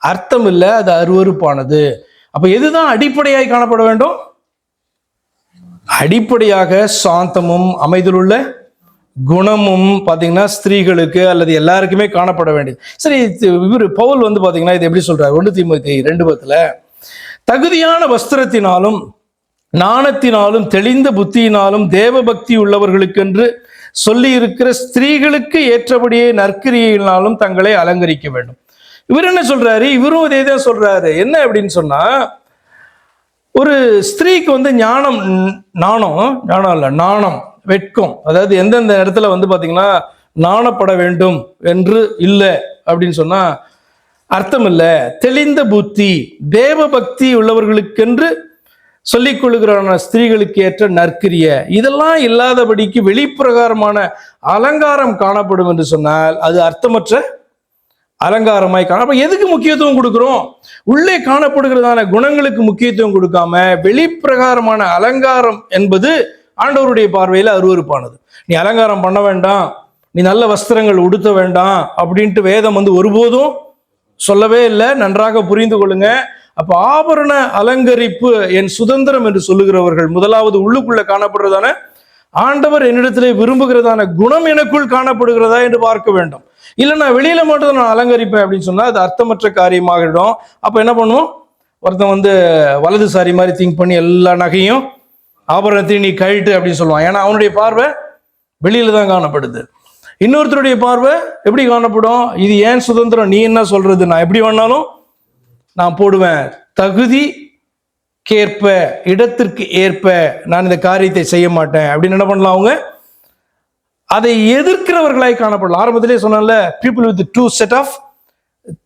அர்த்தம் இல்லை, அது அருவருப்பானது. அப்ப எதுதான் அடிப்படையாய் காணப்பட வேண்டும்? அடிப்படையாக சாந்தமும் அமைதலுள்ள குணமும் பாத்தீங்கன்னா ஸ்திரீகளுக்கு அல்லது எல்லாருக்குமே காணப்பட வேண்டியது. சரி, இவர் பவுல் பாத்தீங்கன்னா இது எப்படி சொல்றாரு? 1 தீமோத்தேயு 2:10 தகுதியான வஸ்திரத்தினாலும் நாணத்தினாலும் தெளிந்த புத்தியினாலும் தேவ பக்தி உள்ளவர்களுக்கென்று சொல்லி இருக்கிற ஸ்திரீகளுக்கு ஏற்றபடியே நற்கிரியினாலும் தங்களை அலங்கரிக்க வேண்டும். இவர் என்ன சொல்றாரு? இவரும் இதே தான் சொல்றாரு. என்ன அப்படின்னு சொன்னா, ஒரு ஸ்திரீக்கு நாணம், வெட்கம், அதாவது எந்தெந்த இடத்துல பாத்தீங்கன்னா நாணப்பட வேண்டும் என்று இல்லை அப்படின்னு சொன்னா அர்த்தம் இல்லை. தெளிந்த புத்தி, தேவ பக்தி உள்ளவர்களுக்கென்று சொல்லிக் கொள்ளுகிறான ஸ்திரீகளுக்கு ஏற்ற நற்கிரிய, இதெல்லாம் இல்லாதபடிக்கு வெளிப்பிரகாரமான அலங்காரம் காணப்படும் என்று சொன்னால் அது அர்த்தமற்ற அலங்காரமாய் காண. அப்ப எதுக்கு முக்கியத்துவம் கொடுக்கிறோம்? உள்ளே காணப்படுகிறதான குணங்களுக்கு முக்கியத்துவம் கொடுக்காம வெளிப்பிரகாரமான அலங்காரம் என்பது ஆண்டவருடைய பார்வையில அருவருப்பானது. நீ அலங்காரம் பண்ண வேண்டாம், நீ நல்ல வஸ்திரங்கள் உடுத்த வேண்டாம் அப்படின்ட்டு வேதம் ஒருபோதும் சொல்லவே இல்லை. நன்றாக புரிந்து கொள்ளுங்க. அப்ப ஆபரண அலங்கரிப்பு என் சுதந்திரம் என்று சொல்லுகிறவர்கள் முதலாவது உள்ளுக்குள்ள காணப்படுறதான ஆண்டவர் என்னிடத்திலே விரும்புகிறதான குணம் எனக்குள் காணப்படுகிறதா என்று பார்க்க வேண்டும். இல்லை நான் வெளியில மட்டும் நான் அலங்கரிப்பேன் அப்படின்னு சொன்னா அது அர்த்தமற்ற காரியமாகிடும். அப்ப என்ன பண்ணுவோம்? ஒருத்தன் வலதுசாரி மாதிரி திங்க் பண்ணி எல்லா நகையும் ஆபரணத்தையும் நீ கழிட்டு அப்படின்னு சொல்லுவான். ஏன்னா அவனுடைய பார்வை வெளியில தான் காணப்படுது. இன்னொருத்தருடைய பார்வை எப்படி காணப்படும்? இது ஏன் சுதந்திரம், நீ என்ன சொல்றது, நான் எப்படி வேணாலும் நான் போடுவேன், தகுதிக்கேற்ப இடத்திற்கு ஏற்ப நான் இந்த காரியத்தை செய்ய மாட்டேன் அப்படின்னு என்ன பண்ணலாம்? அவங்க அதை எதிர்க்கிறவர்களாய் காணப்படலாம். ஆரம்பத்திலே சொன்னால, people with two set of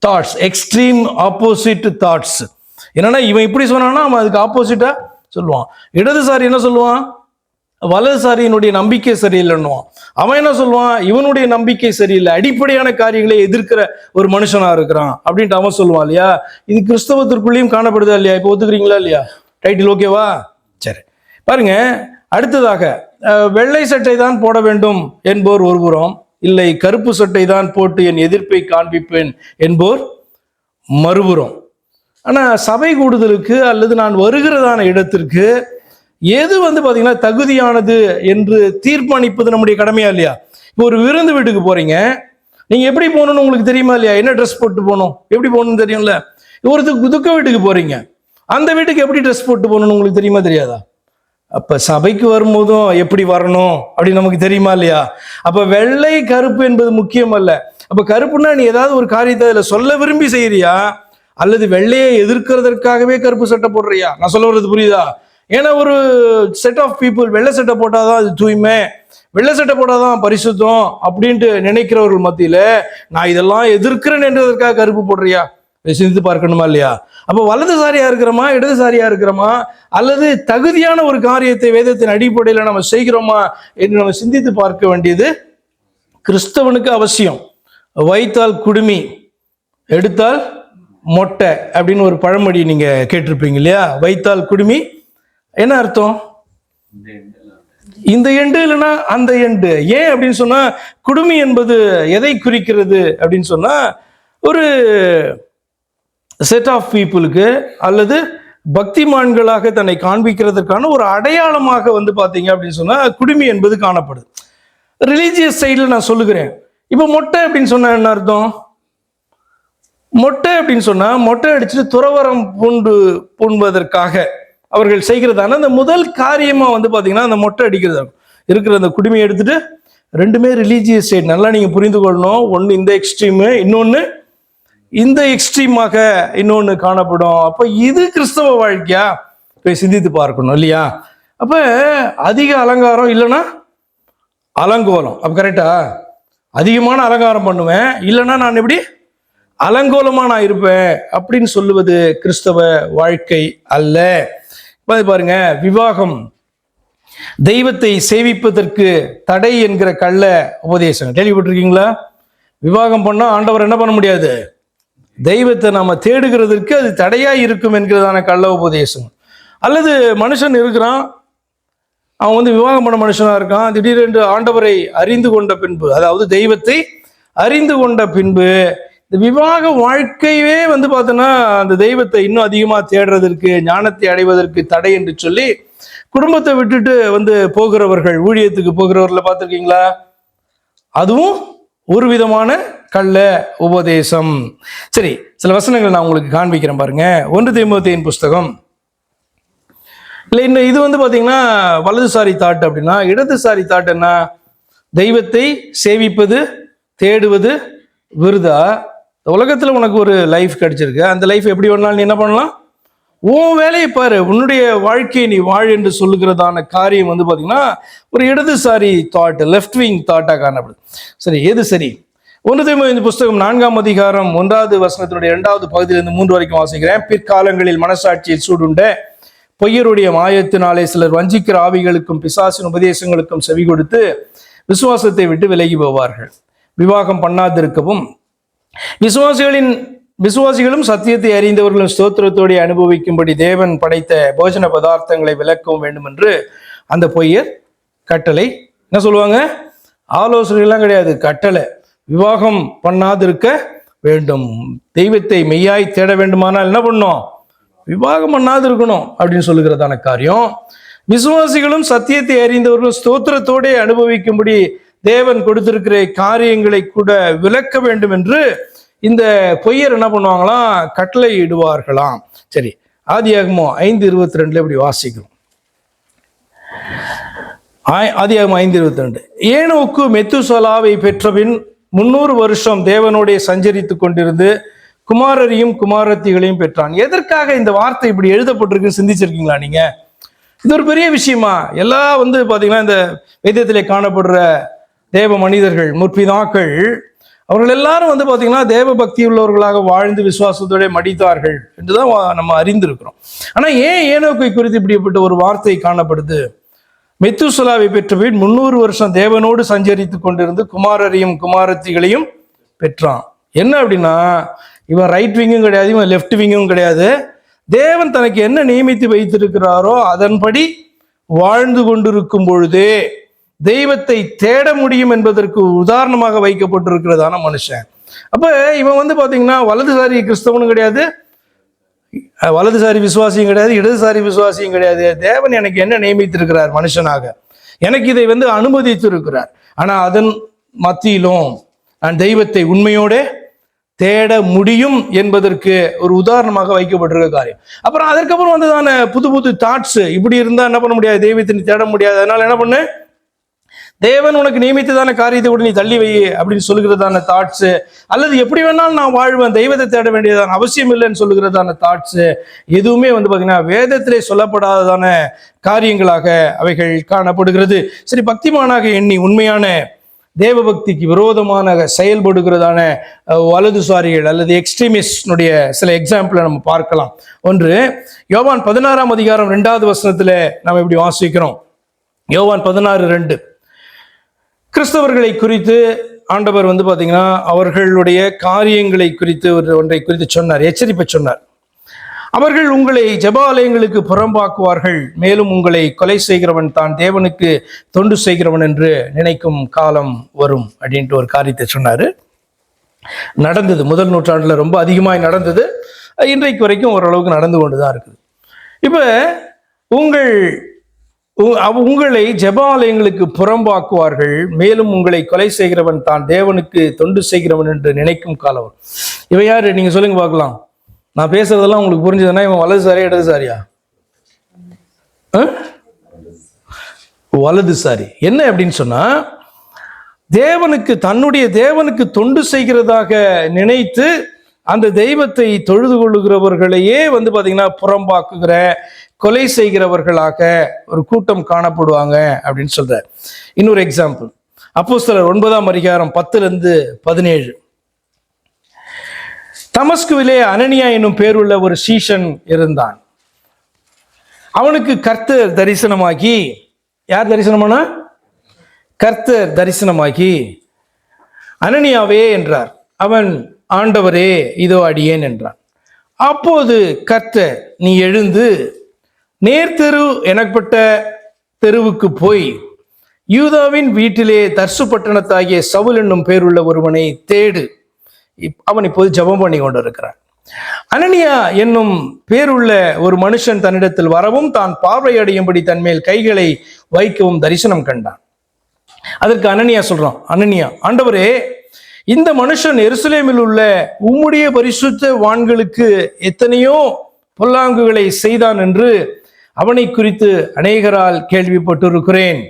thoughts, extreme opposite thoughts. என்னன்னா இவன் இப்படி சொன்னான்னா அவன் அதுக்கு ஆப்போசிட்டா சொல்லுவான். இடதுசாரி என்ன சொல்லுவான்? வலதுசாரியினுடைய நம்பிக்கை சரியில்லைன்னுவான். அவன் என்ன சொல்லுவான்? இவனுடைய நம்பிக்கை சரியில்லை, அடிப்படையான காரியங்களை எதிர்க்கிற ஒரு மனுஷனா இருக்கிறான் அப்படின்ட்டு அவன் சொல்லுவான் இல்லையா? இது கிறிஸ்தவத்திற்குள்ளேயும் காணப்படுதா இல்லையா? இப்போ ஒத்துக்கிறீங்களா இல்லையா? டைட்டில் ஓகேவா? சரி, பாருங்க. அடுத்ததாக, வெள்ளை சட்டை தான் போட வேண்டும் என்போர் ஒருபுறம், இல்லை கருப்பு சட்டை தான் போட்டு என் எதிர்ப்பை காண்பிப்பேன் என்போர் மறுபுறம். ஆனா சபை கூடுதலுக்கு அல்லது நான் வருகிறதான இடத்திற்கு எது பாத்தீங்கன்னா தகுதியானது என்று தீர்மானிப்பது நம்முடைய கடமையா இல்லையா? இப்போ ஒரு விருந்து வீட்டுக்கு போறீங்க, நீங்க எப்படி போகணும்னு உங்களுக்கு தெரியுமா இல்லையா? என்ன ட்ரெஸ் போட்டு போகணும், எப்படி போகணும்னு தெரியும்ல? ஒரு துக்க வீட்டுக்கு போறீங்க, அந்த வீட்டுக்கு எப்படி ட்ரெஸ் போட்டு போகணும்னு உங்களுக்கு தெரியுமா தெரியாதா? அப்ப சபைக்கு வரும்போதும் எப்படி வரணும் அப்படின்னு நமக்கு தெரியுமா இல்லையா? அப்ப வெள்ளை கருப்பு என்பது முக்கியம் அல்ல. அப்ப கருப்புன்னா நீ ஏதாவது ஒரு காரியத்தை அதுல சொல்ல விரும்பி செய்யறியா, அல்லது வெள்ளையை எதிர்க்கிறதற்காகவே கருப்பு சட்டை போடுறியா? நான் சொல்ல வர்றது புரியுதா? ஏன்னா ஒரு செட் ஆஃப் பீப்புள் வெள்ளை சட்டை போட்டாதான் அது தூய்மை, வெள்ளை சட்டை போட்டாதான் பரிசுத்தம் அப்படின்ட்டு நினைக்கிறவர்கள் மத்தியில நான் இதெல்லாம் எதிர்க்கிறேன் என்றதற்காக கருப்பு போடுறியா? சிந்தித்து பார்க்கணுமா இல்லையா? அப்போ வலதுசாரியா இருக்கிறோமா, இடதுசாரியா இருக்கிறோமா, அல்லது தகுதியான ஒரு காரியத்தை வேதத்தின் அடிப்படையில் நம்ம செய்கிறோமா என்று நம்ம சிந்தித்து பார்க்க வேண்டியது கிறிஸ்தவனுக்கு அவசியம். வைத்தால் குடுமி, எடுத்தால் மொட்டை அப்படின்னு ஒரு பழமொழி நீங்க கேட்டிருப்பீங்க இல்லையா? வைத்தால் குடுமி என்ன அர்த்தம்? இந்த எண்டு இல்லைன்னா அந்த எண்டு. ஏன் அப்படின்னு சொன்னா, குடுமி என்பது எதை குறிக்கிறது அப்படின்னு சொன்னா, ஒரு செட் ஆஃப் பீப்புளுக்கு அல்லது பக்திமான்களாக தன்னை காண்பிக்கிறதுக்கான ஒரு அடையாளமாக பாத்தீங்க அப்படின்னு சொன்னா குடுமி என்பது காணப்படுது. ரிலீஜியஸ் சைடில் நான் சொல்லுகிறேன். இப்போ மொட்டை அப்படின்னு சொன்னா என்ன அர்த்தம்? மொட்டை அப்படின்னு சொன்னா மொட்டை அடிச்சுட்டு துறவரம் பூண்பதற்காக அவர்கள் செய்கிறதான அந்த முதல் காரியமா வந்து பாத்தீங்கன்னா அந்த மொட்டை அடிக்கிறது இருக்கிற அந்த குடுமையை எடுத்துட்டு, ரெண்டுமே ரிலீஜியஸ் சைடு நல்லா நீங்க புரிந்து கொள்ளணும். ஒன்னு இந்த எக்ஸ்ட்ரீமு, இன்னொன்னு இந்த எக்ஸ்ட்ரீமாக இன்னொன்னு காணப்படும். அப்ப இது கிறிஸ்தவ வாழ்க்கையா போய் சிந்தித்து பார்க்கணும் இல்லையா? அப்ப அதிக அலங்காரம் இல்லைன்னா அலங்கோலம். அப்ப கரெக்டா? அதிகமான அலங்காரம் பண்ணுவேன், இல்லைன்னா நான் எப்படி அலங்கோலமா நான் இருப்பேன் அப்படின்னு சொல்லுவது கிறிஸ்தவ வாழ்க்கை அல்ல. பாருங்க, விவாகம் தெய்வத்தை சேவிப்பதற்கு தடை என்கிற கள்ள உபதேசம் கேள்விப்பட்டிருக்கீங்களா? விவாகம் பண்ணா ஆண்டவர் என்ன பண்ண முடியாது, தெய்வத்தை நம்ம தேடுகிறதுக்கு அது தடையா இருக்கும் என்கிறதான கள்ள உபதேசம். அல்லது மனுஷன் இருக்கிறான், அவன் வந்து விவாகம் பண்ண மனுஷனா இருக்கான், திடீரென்று ஆண்டவரை அறிந்து கொண்ட பின்பு, அதாவது தெய்வத்தை அறிந்து கொண்ட பின்பு இந்த விவாக வாழ்க்கையே வந்து பார்த்தோன்னா அந்த தெய்வத்தை இன்னும் அதிகமாக தேடுறதற்கு, ஞானத்தை அடைவதற்கு தடை என்று சொல்லி குடும்பத்தை விட்டுட்டு வந்து போகிறவர்கள், ஊழியத்துக்கு போகிறவர்களை பார்த்துருக்கீங்களா? அதுவும் ஒரு விதமான கள்ள உபதேசம். சரி, சில வசனங்கள் நான் உங்களுக்கு காண்பிக்கிறேன் பாருங்க. 1 தீமோத்தேயுவின் புஸ்தகம் இல்லை, இன்னும் இது வந்து பார்த்தீங்கன்னா வலதுசாரி தாட். அப்படின்னா இடதுசாரி தாட் என்ன? தெய்வத்தை சேவிப்பது தேடுவது விருதா? உலகத்தில் உனக்கு ஒரு லைஃப் கிடைச்சிருக்கு, அந்த லைஃப் எப்படி வேணாலும் நீ என்ன பண்ணலாம், உன் வேலையை பாரு, உன்னுடைய வாழ்க்கையை நீ வாழ் என்று சொல்லுகிறதான காரியம் வந்து பார்த்தீங்கன்னா ஒரு இடதுசாரி தாட், லெஃப்ட் விங் தாட்டாக காணப்படுது. சரி, எது சரி? 1 தீமோத்தேயுவின் புஸ்தகம் 4ஆம் அதிகாரம் 1வது வசனத்தினுடைய 2வது பகுதியிலிருந்து 3 வரைக்கும் வாசிக்கிறேன். பிற்காலங்களில் மனசாட்சியில் சூடுண்ட பொய்யருடைய மாயத்தினாலே சிலர் வஞ்சிக்கிற ஆவிகளுக்கும் பிசாசின் உபதேசங்களுக்கும் செவி கொடுத்து விசுவாசத்தை விட்டு விலகி போவார்கள். விவாகம் பண்ணாதிருக்கவும் விசுவாசிகளும் சத்தியத்தை அறிந்தவர்களும் ஸ்தோத்திரத்தோடு அனுபவிக்கும்படி தேவன் படைத்த போஜன பதார்த்தங்களை விளக்கவும் வேண்டும் என்று அந்த பொய்யர் கட்டளை. என்ன சொல்லுவாங்க? ஆலோசனைலாம் கிடையாது, கட்டளை. விவாகம் பண்ணாதிருக்க வேண்டும், தெய்வத்தை மெய்யாய் தேட வேண்டுமானால் என்ன பண்ணணும், விவாகம் பண்ணாது இருக்கணும் அப்படின்னு சொல்லுகிறதான காரியம். விசுவாசிகளும் சத்தியத்தை அறிந்தவர்களும் ஸ்தோத்திரத்தோடு அனுபவிக்கும்படி தேவன் கொடுத்திருக்கிற காரியங்களை கூட விளக்க வேண்டும் என்று இந்த பொய்யர் என்ன பண்ணுவாங்களாம், கட்டளை இடுவார்களாம். சரி, ஆதியாகமம் 5:22 இப்படி வாசிக்கிறோம். ஆதியாகமம் 5:22, ஏனோக்கு மெத்துசலாவை பெற்றபின் 300 வருஷம் தேவனோட சஞ்சரித்து கொண்டிருந்து குமாரரையும் குமாரத்திகளையும் பெற்றான். எதற்காக இந்த வார்த்தை இப்படி எழுதப்பட்டிருக்குன்னு சிந்திச்சிருக்கீங்களா நீங்க? இது ஒரு பெரிய விஷயமா? எல்லாம் வந்து பாத்தீங்கன்னா இந்த வேதத்திலே காணப்படுற தேவ மனிதர்கள், முற்பிதாக்கள், அவர்கள் எல்லாரும் வந்து பாத்தீங்கன்னா தேவ பக்தி உள்ளவர்களாக வாழ்ந்து விசுவாசத்தோட மடித்தார்கள் என்றுதான் நம்ம அறிந்திருக்கிறோம். ஆனா ஏன் ஏனோக்கை குறித்து இப்படிப்பட்ட ஒரு வார்த்தை காணப்படுது? மெத்துசலாவை பெற்றபின் 300 வருஷம் தேவனோடு சஞ்சரித்து கொண்டிருந்து குமாரரையும் குமாரத்திகளையும் பெற்றான். என்ன அப்படின்னா, இவன் ரைட் விங்கும் கிடையாது, இவன் லெஃப்ட் விங்கும் கிடையாது. தேவன் தனக்கு என்ன நியமித்து வைத்திருக்கிறாரோ அதன்படி வாழ்ந்து கொண்டிருக்கும் பொழுதே தெய்வத்தை தேட முடியும் என்பதற்கு உதாரணமாக வைக்கப்பட்டிருக்கிறதான மனுஷன். அப்ப இவன் வந்து பாத்தீங்கன்னா வலதுசாரி கிறிஸ்தவனும் கிடையாது, வலதுசாரி விசுவாசியும் கிடையாது, இடதுசாரி விசுவாசியும் கிடையாது. தேவன் எனக்கு என்ன நியமித்திருக்கிறார் மனுஷனாக, எனக்கு இதை வந்து அனுமதித்து இருக்கிறார். ஆனா அதன் மத்தியிலும் நான் தெய்வத்தை உண்மையோட தேட முடியும் என்பதற்கு ஒரு உதாரணமாக வைக்கப்பட்டிருக்க காரியம். அப்புறம் அதற்கப்புறம் வந்ததான புது புது தாட்ஸ், இப்படி இருந்தா என்ன பண்ண முடியாது, தெய்வத்தை நீ தேட முடியாது, அதனால என்ன பண்ணு, தேவன் உனக்கு நியமித்ததான காரியத்தை கூட நீ தள்ளி வை அப்படின்னு சொல்லுகிறதான தாட்ஸ், அல்லது எப்படி வேணாலும் நான் வாழ்வேன், தெய்வத்தை தேட வேண்டியதான அவசியம் இல்லைன்னு சொல்லுகிறதான தாட்ஸ், எதுவுமே வந்து பாத்தீங்கன்னா வேதத்திலே சொல்லப்படாததான காரியங்களாக அவைகள் காணப்படுகிறது. சரி, பக்திமானாக எண்ணி உண்மையான தேவ பக்திக்கு விரோதமான செயல்படுகிறதான வலதுசாரிகள் அல்லது எக்ஸ்ட்ரீமிஸ்டுடைய சில எக்ஸாம்பிளை நம்ம பார்க்கலாம். ஒன்று, யோவான் 16ஆம் அதிகாரம் 2வது வசனத்துல நம்ம இப்படி வாசிக்கிறோம். யோவான் 16:2, கிறிஸ்தவர்களை குறித்து ஆண்டவர் வந்து பாத்தீங்கன்னா அவர்களுடைய காரியங்களை குறித்து ஒன்றை குறித்து சொன்னார், எச்சரிப்பை சொன்னார். அவர்கள் உங்களை ஜெபாலயங்களுக்கு புறம்பாக்குவார்கள், மேலும் உங்களை கொலை செய்கிறவன் தான் தேவனுக்கு தொண்டு செய்கிறவன் என்று நினைக்கும் காலம் வரும் அப்படின்ட்டு ஒரு காரியத்தை சொன்னாரு. நடந்தது, முதல் நூற்றாண்டுல ரொம்ப அதிகமாய் நடந்தது, இன்றைக்கு வரைக்கும் ஓரளவுக்கு நடந்து கொண்டுதான் இருக்குது. இப்ப உங்களை ஜெபாலயங்களுக்கு புறம்பாக்குவார்கள், மேலும் உங்களை கொலை செய்கிறவன் தான் தேவனுக்கு தொண்டு செய்கிறவன் என்று நினைக்கும் காலம் வரும். இவன் யாரு நீங்க சொல்லுங்க பார்க்கலாம். நான் பேசுறதெல்லாம் உங்களுக்கு புரிஞ்சதுன்னா இவன் வலதுசாரியா இடதுசாரியா? வலதுசாரி. என்ன அப்படின்னு சொன்னா, தன்னுடைய தேவனுக்கு தொண்டு செய்கிறதாக நினைத்து அந்த தெய்வத்தை தொழுது கொள்ளுகிறவர்களையே பாத்தீங்கன்னா புறம்பாக்குகிற, கொலை செய்கிறவர்களாக ஒரு கூட்டம் காணப்படுவாங்க அப்படின்னு சொல்ற. இன்னொரு எக்ஸாம்பிள், அப்போஸ்தலர் 9:10-17. தமஸ்குவிலே அனனியா என்னும் பேருள்ள ஒரு சீஷன் இருந்தான். அவனுக்கு கர்த்தர் தரிசனமாகி, யார் தரிசனமான? கர்த்தர் தரிசனமாகி, அனனியாவே என்றார். அவன், ஆண்டவரே, இதோ அடியேன் என்றான். அப்போது கர்த்தர், நீ எழுந்து நேர்தெரு எனப்பட்ட தெருவுக்கு போய் யூதாவின் வீட்டிலே தர்சு பட்டணத்தாகிய சவுல் என்னும் பேருள்ள ஒருவனை தேடு. அவன் இப்போது ஜெபம் பண்ணி கொண்டிருக்கிறான். அனனியா என்னும் பேருள்ள ஒரு மனுஷன் தன்னிடத்தில் வரவும் தான் பார்வையடையும்படி தன்மேல் கைகளை வைக்கவும் தரிசனம் கண்டான். அதற்கு அனனியா சொல்றான், அனனியா, ஆண்டவரே, இந்த மனுஷன் எருசலேமில் உள்ள உம்முடைய பரிசுத்த வான்களுக்கு எத்தனையோ பொல்லாங்குகளை செய்தான் என்று அவனை குறித்து அநேகரால் கேள்விப்பட்டிருக்கிறேன்.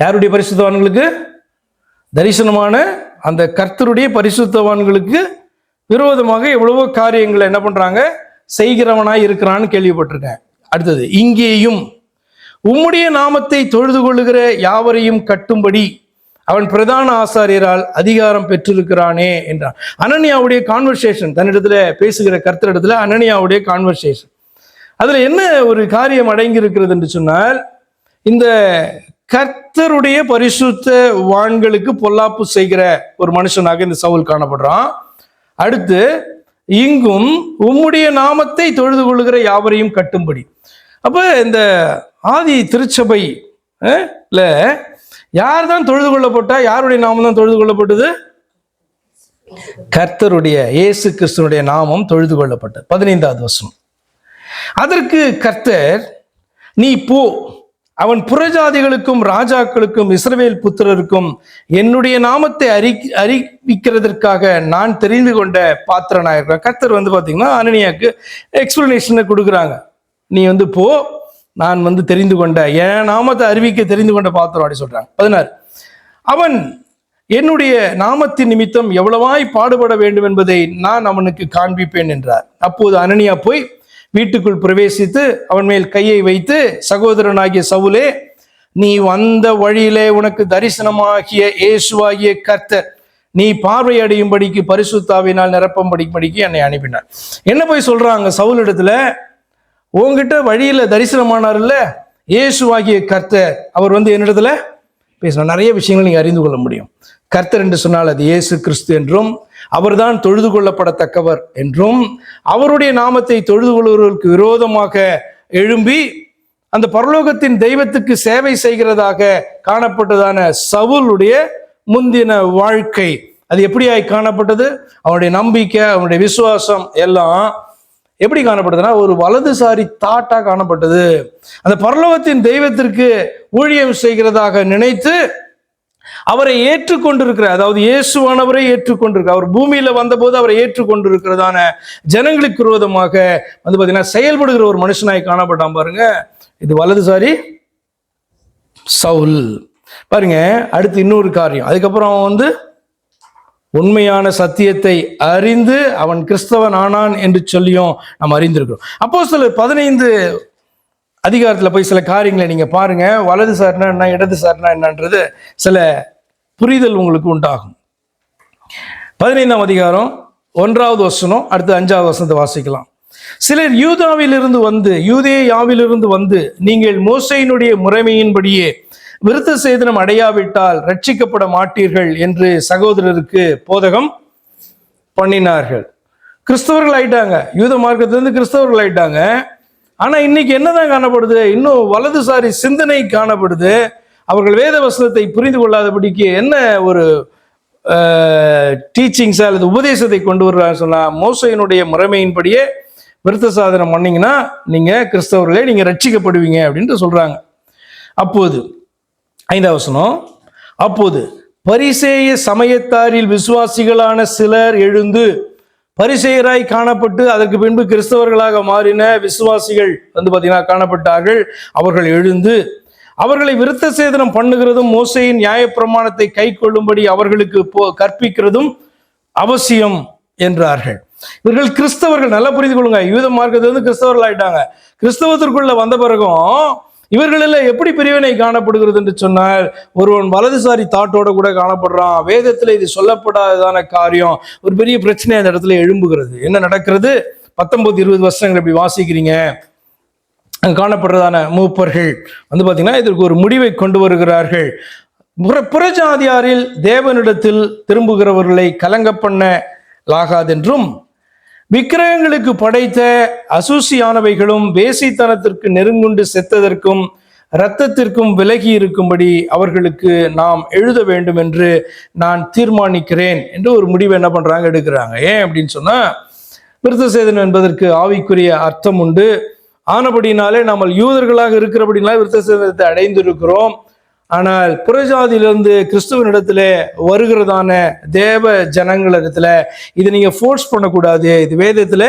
யாருடைய பரிசுத்தவான்களுக்கு? தரிசனமான அந்த கர்த்தருடைய பரிசுத்தவான்களுக்கு விரோதமாக எவ்வளவோ காரியங்களை என்ன பண்றாங்க, செய்கிறவனாய் இருக்கிறான்னு கேள்விப்பட்டிருக்கேன். அடுத்தது, இங்கேயும் உம்முடைய நாமத்தை தொழுது கொள்ளுகிற யாவரையும் கட்டும்படி அவன் பிரதான ஆசாரியரால் அதிகாரம் பெற்றிருக்கிறானே என்றான். அனனியாவுடைய கான்வர்சேஷன், தன்னிடத்துல பேசுகிற கர்த்தரிடத்துல அனனியாவுடைய கான்வர்சேஷன். அதுல என்ன ஒரு காரியம் அடங்கி இருக்கிறது என்று சொன்னால், இந்த கர்த்தருடைய பரிசுத்த வான்களுக்கு பொல்லாப்பு செய்கிற ஒரு மனுஷனாக இந்த சவுல் காணப்படுறான். அடுத்து, இங்கும் உம்முடைய நாமத்தை தொழுது கொள்ளுகிற யாவரையும் கட்டும்படி. அப்ப இந்த ஆதி திருச்சபை யார் தான் தொழுது கொள்ளப்பட்டா? யாருடைய நாமம் தான் தொழுது கொள்ளப்பட்டது? கர்த்தருடைய, இயேசு கிறிஸ்துனுடைய நாமம் தொழுது கொள்ளப்பட்டது. 15வது வசனம். அதற்கு கர்த்தர், நீ போ, அவன் புறஜாதிகளுக்கும் ராஜாக்களுக்கும் இஸ்ரவேல் புத்திரருக்கும் என்னுடைய நாமத்தை அறிவிக்கிறதற்காக நான் தெரிந்து கொண்ட பாத்திரனாயிருக்கிறேன். கர்த்தர் பாத்தீங்கன்னா அனனியாக்கு எக்ஸ்பிளனேஷனை கொடுக்குறாங்க. நீ போ, நான் தெரிந்து கொண்ட, என் நாமத்தை அறிவிக்க தெரிந்து கொண்ட பாத்திரம் அப்படி சொல்றாங்க. 16, அவன் என்னுடைய நாமத்தின் நிமித்தம் எவ்வளவாய் பாடுபட வேண்டும் என்பதை நான் அவனுக்கு காண்பிப்பேன் என்றார். அப்போது அனனியா போய் வீட்டுக்குள் பிரவேசித்து அவன் மேல் கையை வைத்து, சகோதரனாகிய சவுலே, நீ வந்த வழியிலே உனக்கு தரிசனமாகிய இயேசுவாகிய கர்த்தர் நீ பார்வையடையும்படிக்கு பரிசுத்தாவினால் நிரப்பும்படிக்கு என்னை அனுப்பினார். என்ன போய் சொல்றாங்க சவுல் இடத்துல? உங்ககிட்ட வழியில தரிசனமானார் இல்ல, இயேசுவாகிய கர்த்தர், அவர் என்னிடத்துல பேசினார். நிறைய விஷயங்கள் நீங்க அறிந்து கொள்ள முடியும். கர்த்தர் என்று சொன்னால் அது இயேசு கிறிஸ்து என்றும், அவர்தான் தொழுது கொள்ளப்படத்தக்கவர் என்றும், அவருடைய நாமத்தை தொழுது கொள்வதற்கு விரோதமாக எழும்பி அந்த பரலோகத்தின் தெய்வத்துக்கு சேவை செய்கிறதாக காணப்பட்டதான சவுலுடைய முந்தின வாழ்க்கை அது எப்படியாய் காணப்பட்டது? அவனுடைய நம்பிக்கை, அவனுடைய விசுவாசம் எல்லாம் எப்படி காணப்பட்டதுன்னா ஒரு வலதுசாரி தாட்டா காணப்பட்டது. அந்த பரலோகத்தின் தெய்வத்திற்கு ஊழியம் செய்கிறதாக நினைத்து அவரை ஏற்றுக்கொண்டிருக்கிற, அதாவது இயேசுவானவரை ஏற்றுக்கொண்டிருக்க, அவர் பூமியில வந்தபோது அவரை ஏற்றுக்கொண்டிருக்கிறதான ஜனங்களுக்கு விரோதமாக பாத்தீங்கன்னா செயல்படுகிற ஒரு மனுஷனாய் காணப்பட்டான். பாருங்க, இது வலதுசாரி சவுல். பாருங்க, அடுத்து இன்னொரு காரியம். அதுக்கப்புறம் அவன் உண்மையான சத்தியத்தை அறிந்து அவன் கிறிஸ்தவன் ஆனான் என்று சொல்லியும் நாம் அறிந்திருக்கிறோம். அப்போஸ்தலர் 15 அதிகாரத்துல போய் சில காரியங்களை நீங்க பாருங்க. வலதுசாரினா என்ன, இடதுசாரினா என்னன்றது சில புரிதல் உங்களுக்கு உண்டாகும். 15ஆம் அதிகாரம் 1வது வசனம், அடுத்து 5வது வசனத்தை வாசிக்கலாம். சிலர் யூதேயாவிலிருந்து வந்து நீங்கள் மோசேயினுடைய முறைமையின்படியே விருத்த சேதனம் அடையாவிட்டால் ரட்சிக்கப்பட மாட்டீர்கள் என்று சகோதரருக்கு போதகம் பண்ணினார்கள். கிறிஸ்தவர்கள் ஆயிட்டாங்க, யூத மார்க்கத்திலிருந்து கிறிஸ்தவர்கள் ஆயிட்டாங்க. ஆனா இன்னைக்கு என்னதான் காணப்படுது? இன்னும் வலதுசாரி சிந்தனை காணப்படுது. அவர்கள் வேத வசனத்தை புரிந்து கொள்ளாதபடிக்கு என்ன ஒரு டீச்சிங்ஸா அல்லது உபதேசத்தை கொண்டு வர்றாங்க சொன்னா, மோசையினுடைய முறைமையின்படியே விருத்த சாதனம் பண்ணீங்கன்னா நீங்க கிறிஸ்தவர்களே, நீங்க ரட்சிக்கப்படுவீங்க அப்படின்ட்டு சொல்றாங்க. அப்போது 5வது வசனம், அப்போது பரிசேய சமயத்தாரில் விசுவாசிகளான சிலர் எழுந்து பரிசேயராய் காணப்பட்டு அதற்கு பின்பு கிறிஸ்தவர்களாக மாறின விசுவாசிகள் பார்த்தீங்கன்னா காணப்பட்டார்கள். அவர்கள் எழுந்து அவர்களை விருத்த சேதனம் பண்ணுகிறதும் மோசேயின் நியாயப்பிரமாணத்தை கை கொள்ளும்படி அவர்களுக்கு கற்பிக்கிறதும் அவசியம் என்றார்கள். இவர்கள் கிறிஸ்தவர்கள், நல்லா புரிந்து கொள்ளுங்க. யூத மார்க்கத்திலிருந்து கிறிஸ்தவர்கள் ஆயிட்டாங்க. கிறிஸ்தவத்திற்குள்ள வந்த பிறகும் இவர்களில் எப்படி பிரிவினை காணப்படுகிறது என்று சொன்னால், ஒருவன் வலதுசாரி தாட்டோட கூட காணப்படுறான். வேதத்தில் இது சொல்லப்படாததான காரியம். ஒரு பெரிய பிரச்சனை அந்த இடத்துல எழும்புகிறது. என்ன நடக்கிறது? 19-20 வருஷங்கள் எப்படி வாசிக்கிறீங்க, காணப்படுறதான மூப்பர்கள் பார்த்தீங்கன்னா இதற்கு ஒரு முடிவை கொண்டு வருகிறார்கள். புறஜாதியாரில் தேவனிடத்தில் திரும்புகிறவர்களை கலங்க பண்ணலாகாதென்றும் விக்கிரகங்களுக்கு படைத்த அசூசியானவைகளும் வேசித்தனத்திற்கு நெருங்குண்டு செத்ததற்கும் இரத்தத்திற்கும் விலகி இருக்கும்படி அவர்களுக்கு நாம் எழுத வேண்டும் என்று நான் தீர்மானிக்கிறேன் என்று ஒரு முடிவு என்ன பண்றாங்க, எடுக்கிறாங்க. ஏன் அப்படின்னு சொன்னா, விருத்த சேதனம் என்பதற்கு ஆவிக்குரிய அர்த்தம் உண்டு. ஆனபடினாலே நாம் யூதர்களாக இருக்கிறபடினாலே விருத்த சேதனத்தை அடைந்திருக்கிறோம். ஆனால் புறஜாதியிலிருந்து கிறிஸ்துவனிடத்துல வருகிறதான தேவ ஜனங்களிடத்துல இதை நீங்க ஃபோர்ஸ் பண்ணக்கூடாது. இது வேதத்துல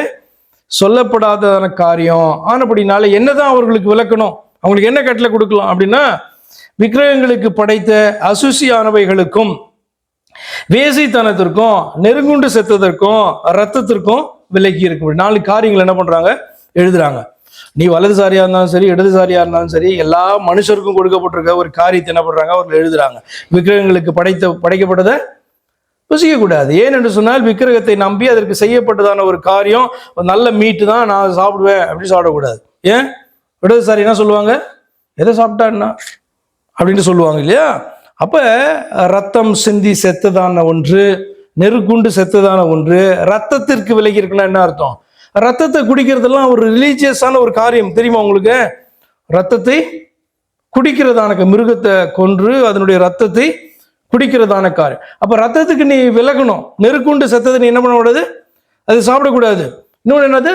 சொல்லப்படாததான காரியம். ஆனபடினால என்னதான் அவர்களுக்கு விளக்கணும், அவங்களுக்கு என்ன கட்டளை கொடுக்கலாம் அப்படின்னா, விக்கிரகங்களுக்கு படைத்த அசுசியானவைகளுக்கும் வேசித்தனத்திற்கும் நெருங்குண்டு செத்ததற்கும் இரத்தத்திற்கும் விலகி இருக்கும் 4 காரியங்கள் என்ன பண்றாங்க, எழுதுறாங்க. நீ வலதுசாரியா இருந்தாலும் சரி, இடதுசாரியா இருந்தாலும் சரி, எல்லா மனுஷருக்கும் கொடுக்கப்பட்டிருக்க ஒரு காரியத்தை என்ன பண்றாங்க, அவர்கள் எழுதுறாங்க. விக்கிரகங்களுக்கு படைக்கப்பட்டதை புசிக்க கூடாது. ஏன் என்று சொன்னால், விக்கிரகத்தை நம்பி அதற்கு செய்யப்பட்டதான ஒரு காரியம், நல்ல மீட்டு தான் நான் சாப்பிடுவேன் அப்படி சாப்பிடக்கூடாது. ஏன்? இடதுசாரி என்ன சொல்லுவாங்க, எதை சாப்பிட்டா என்ன அப்படின்னு சொல்லுவாங்க இல்லையா? அப்ப ரத்தம் சிந்தி செத்ததான ஒன்று, நெருக்குண்டு செத்ததான ஒன்று, ரத்தத்திற்கு விலகி இருக்குன்னா என்ன அர்த்தம்? ரத்தத்தை குடிக்கிறதெல்லாம் ஒரு ரிலீஜியஸான ஒரு காரியம் தெரியுமா உங்களுக்கு? ரத்தத்தை குடிக்கிறதான, மிருகத்தை கொன்று அதனுடைய ரத்தத்தை குடிக்கிறதான காரியம். அப்ப ரத்தத்துக்கு நீ விலகணும். நெருக்குண்டு செத்ததை நீ என்ன பண்ணக்கூடாது, அது சாப்பிடக்கூடாது. இன்னொன்று என்னது,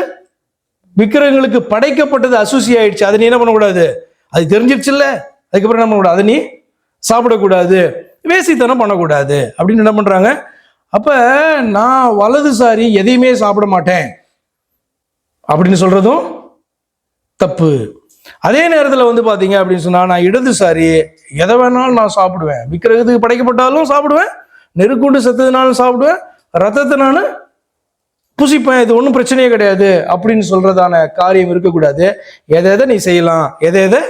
விக்கிரகங்களுக்கு படைக்கப்பட்டது அசூசி ஆயிடுச்சு, அதை நீ என்ன பண்ணக்கூடாது, அது தெரிஞ்சிருச்சு இல்ல, அதுக்கப்புறம் என்ன பண்ணக்கூடாது, அதை நீ சாப்பிடக்கூடாது, வேசித்தனம் பண்ணக்கூடாது அப்படின்னு என்ன பண்றாங்க. அப்ப நான் வலதுசாரி எதையுமே சாப்பிட மாட்டேன் அப்படின்னு சொல்றதும் தப்பு. அதே நேரத்தில் பாத்தீங்க அப்படின்னு சொன்னா, நான் இடதுசாரி எதை வேணாலும் நான் சாப்பிடுவேன், விக்கிரகத்துக்கு படைக்கப்பட்டாலும் சாப்பிடுவேன், நெருக்குண்டு செத்ததுனாலும் சாப்பிடுவேன், ரத்தத்தை நான் புசிப்பேன், இது ஒன்றும் பிரச்சனையே கிடையாது அப்படின்னு சொல்றதான காரியம் இருக்கக்கூடாது. எதை எதை நீ செய்யலாம், எதை எதை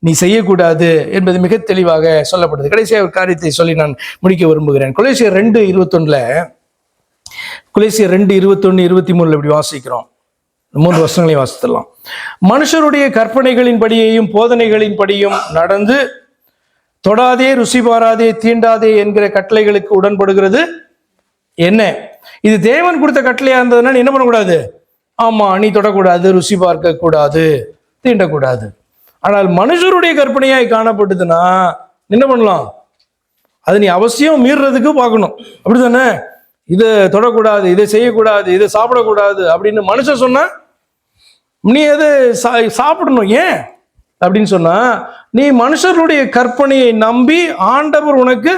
நீ செய்யக்கூடாது என்பது மிக தெளிவாக சொல்லப்படுது. கடைசியாக ஒரு காரியத்தை சொல்லி நான் முடிக்க விரும்புகிறேன். கொலேசியர் 2:21 கொலேசியர் 2:21-23 இப்படி வாசிக்கிறோம். 3 வருஷங்களையும் வாசித்துடலாம். மனுஷருடைய கற்பனைகளின் படியையும் போதனைகளின் படியும் நடந்து தொடாதே, ருசி பாராதே, தீண்டாதே என்கிற கட்டளைகளுக்கு உடன்படுகிறது என்ன? இது தேவன் கொடுத்த கட்டளையா இருந்ததுன்னா நீ என்ன பண்ணக்கூடாது, ஆமா நீ தொடக்கூடாது, ருசி பார்க்க கூடாது, தீண்டக்கூடாது. ஆனால் மனுஷருடைய கற்பனையாய் காணப்பட்டதுன்னா என்ன பண்ணலாம், அது நீ அவசியம் மீறுறதுக்கு பார்க்கணும், அப்படித்தானே? இதை தொடக்கூடாது, இதை செய்யக்கூடாது, இதை சாப்பிடக்கூடாது அப்படின்னு மனுஷன் சொன்னா நீ எதை சாப்பிடணும். ஏன் அப்படின்னு சொன்னா, நீ மனுஷருடைய கற்பனையை நம்பி ஆண்டவர் உனக்கு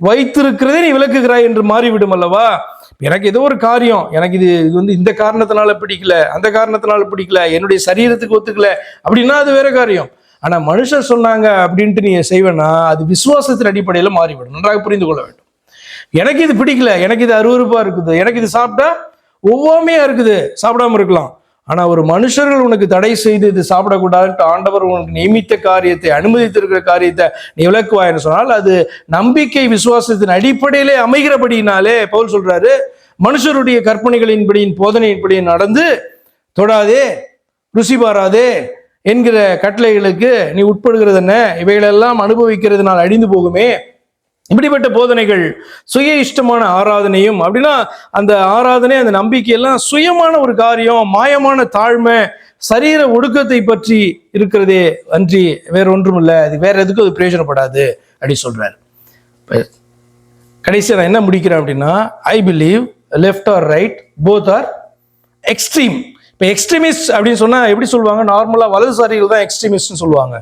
வைத்திருக்கிறதே நீ விளக்குகிறாய் என்று மாறிவிடும் அல்லவா? எனக்கு ஏதோ ஒரு காரியம், எனக்கு இது இந்த காரணத்தினால பிடிக்கல, அந்த காரணத்தினால பிடிக்கல, என்னுடைய சரீரத்துக்கு ஒத்துக்கல அப்படின்னா அது வேற காரியம். ஆனா மனுஷர் சொன்னாங்க அப்படின்ட்டு நீ செய்வேன்னா அது விசுவாசத்தின் அடிப்படையில மாறிவிடும். நன்றாக புரிந்து கொள்ள வேண்டும். எனக்கு இது பிடிக்கல, எனக்கு இது அருவருப்பா இருக்குது, எனக்கு இது சாப்பிட்டா ஒவ்வாமையா இருக்குது, சாப்பிடாம இருக்கலாம். ஆனா ஒரு மனுஷர்கள் உனக்கு தடை செய்து இது சாப்பிடக்கூடாதுன்ட்டு ஆண்டவர் உனக்கு நியமித்த காரியத்தை, அனுமதித்திருக்கிற காரியத்தை நீ விளக்குவாய்ன்னு சொன்னால் அது நம்பிக்கை விசுவாசத்தின் அடிப்படையிலே அமைகிறபடினாலே பவுல் சொல்றாரு, மனுஷருடைய கற்பனைகளின்படியின் போதனையின்படியும் நடந்து தொடாதே, ருசி பாராதே என்கிற கட்டளைகளுக்கு நீ உட்படுகிறது என்ன? இவைகளெல்லாம் அனுபவிக்கிறதுனால் அழிந்து போகுமே. இப்படிப்பட்ட போதனைகள் சுய இஷ்டமான ஆராதனையும், அப்படின்னா அந்த ஆராதனை, அந்த நம்பிக்கையெல்லாம் சுயமான ஒரு காரியம், மாயமான தாழ்மை, சரீர ஒடுக்கத்தை பற்றி இருக்கிறதே அன்றி வேற ஒன்றும் இல்லை, அது வேற எதுக்கும் அது பிரயோஜனப்படாது அப்படி சொல்றாரு. கடைசியாக நான் என்ன முடிக்கிறேன் அப்படின்னா, I believe left or right both are extreme. இப்போ எக்ஸ்ட்ரீமிஸ்ட் அப்படின்னு சொன்னா எப்படி சொல்லுவாங்க, நார்மலா வலதுசாரிகள் தான் எக்ஸ்ட்ரீமிஸ்ட்னு சொல்லுவாங்க.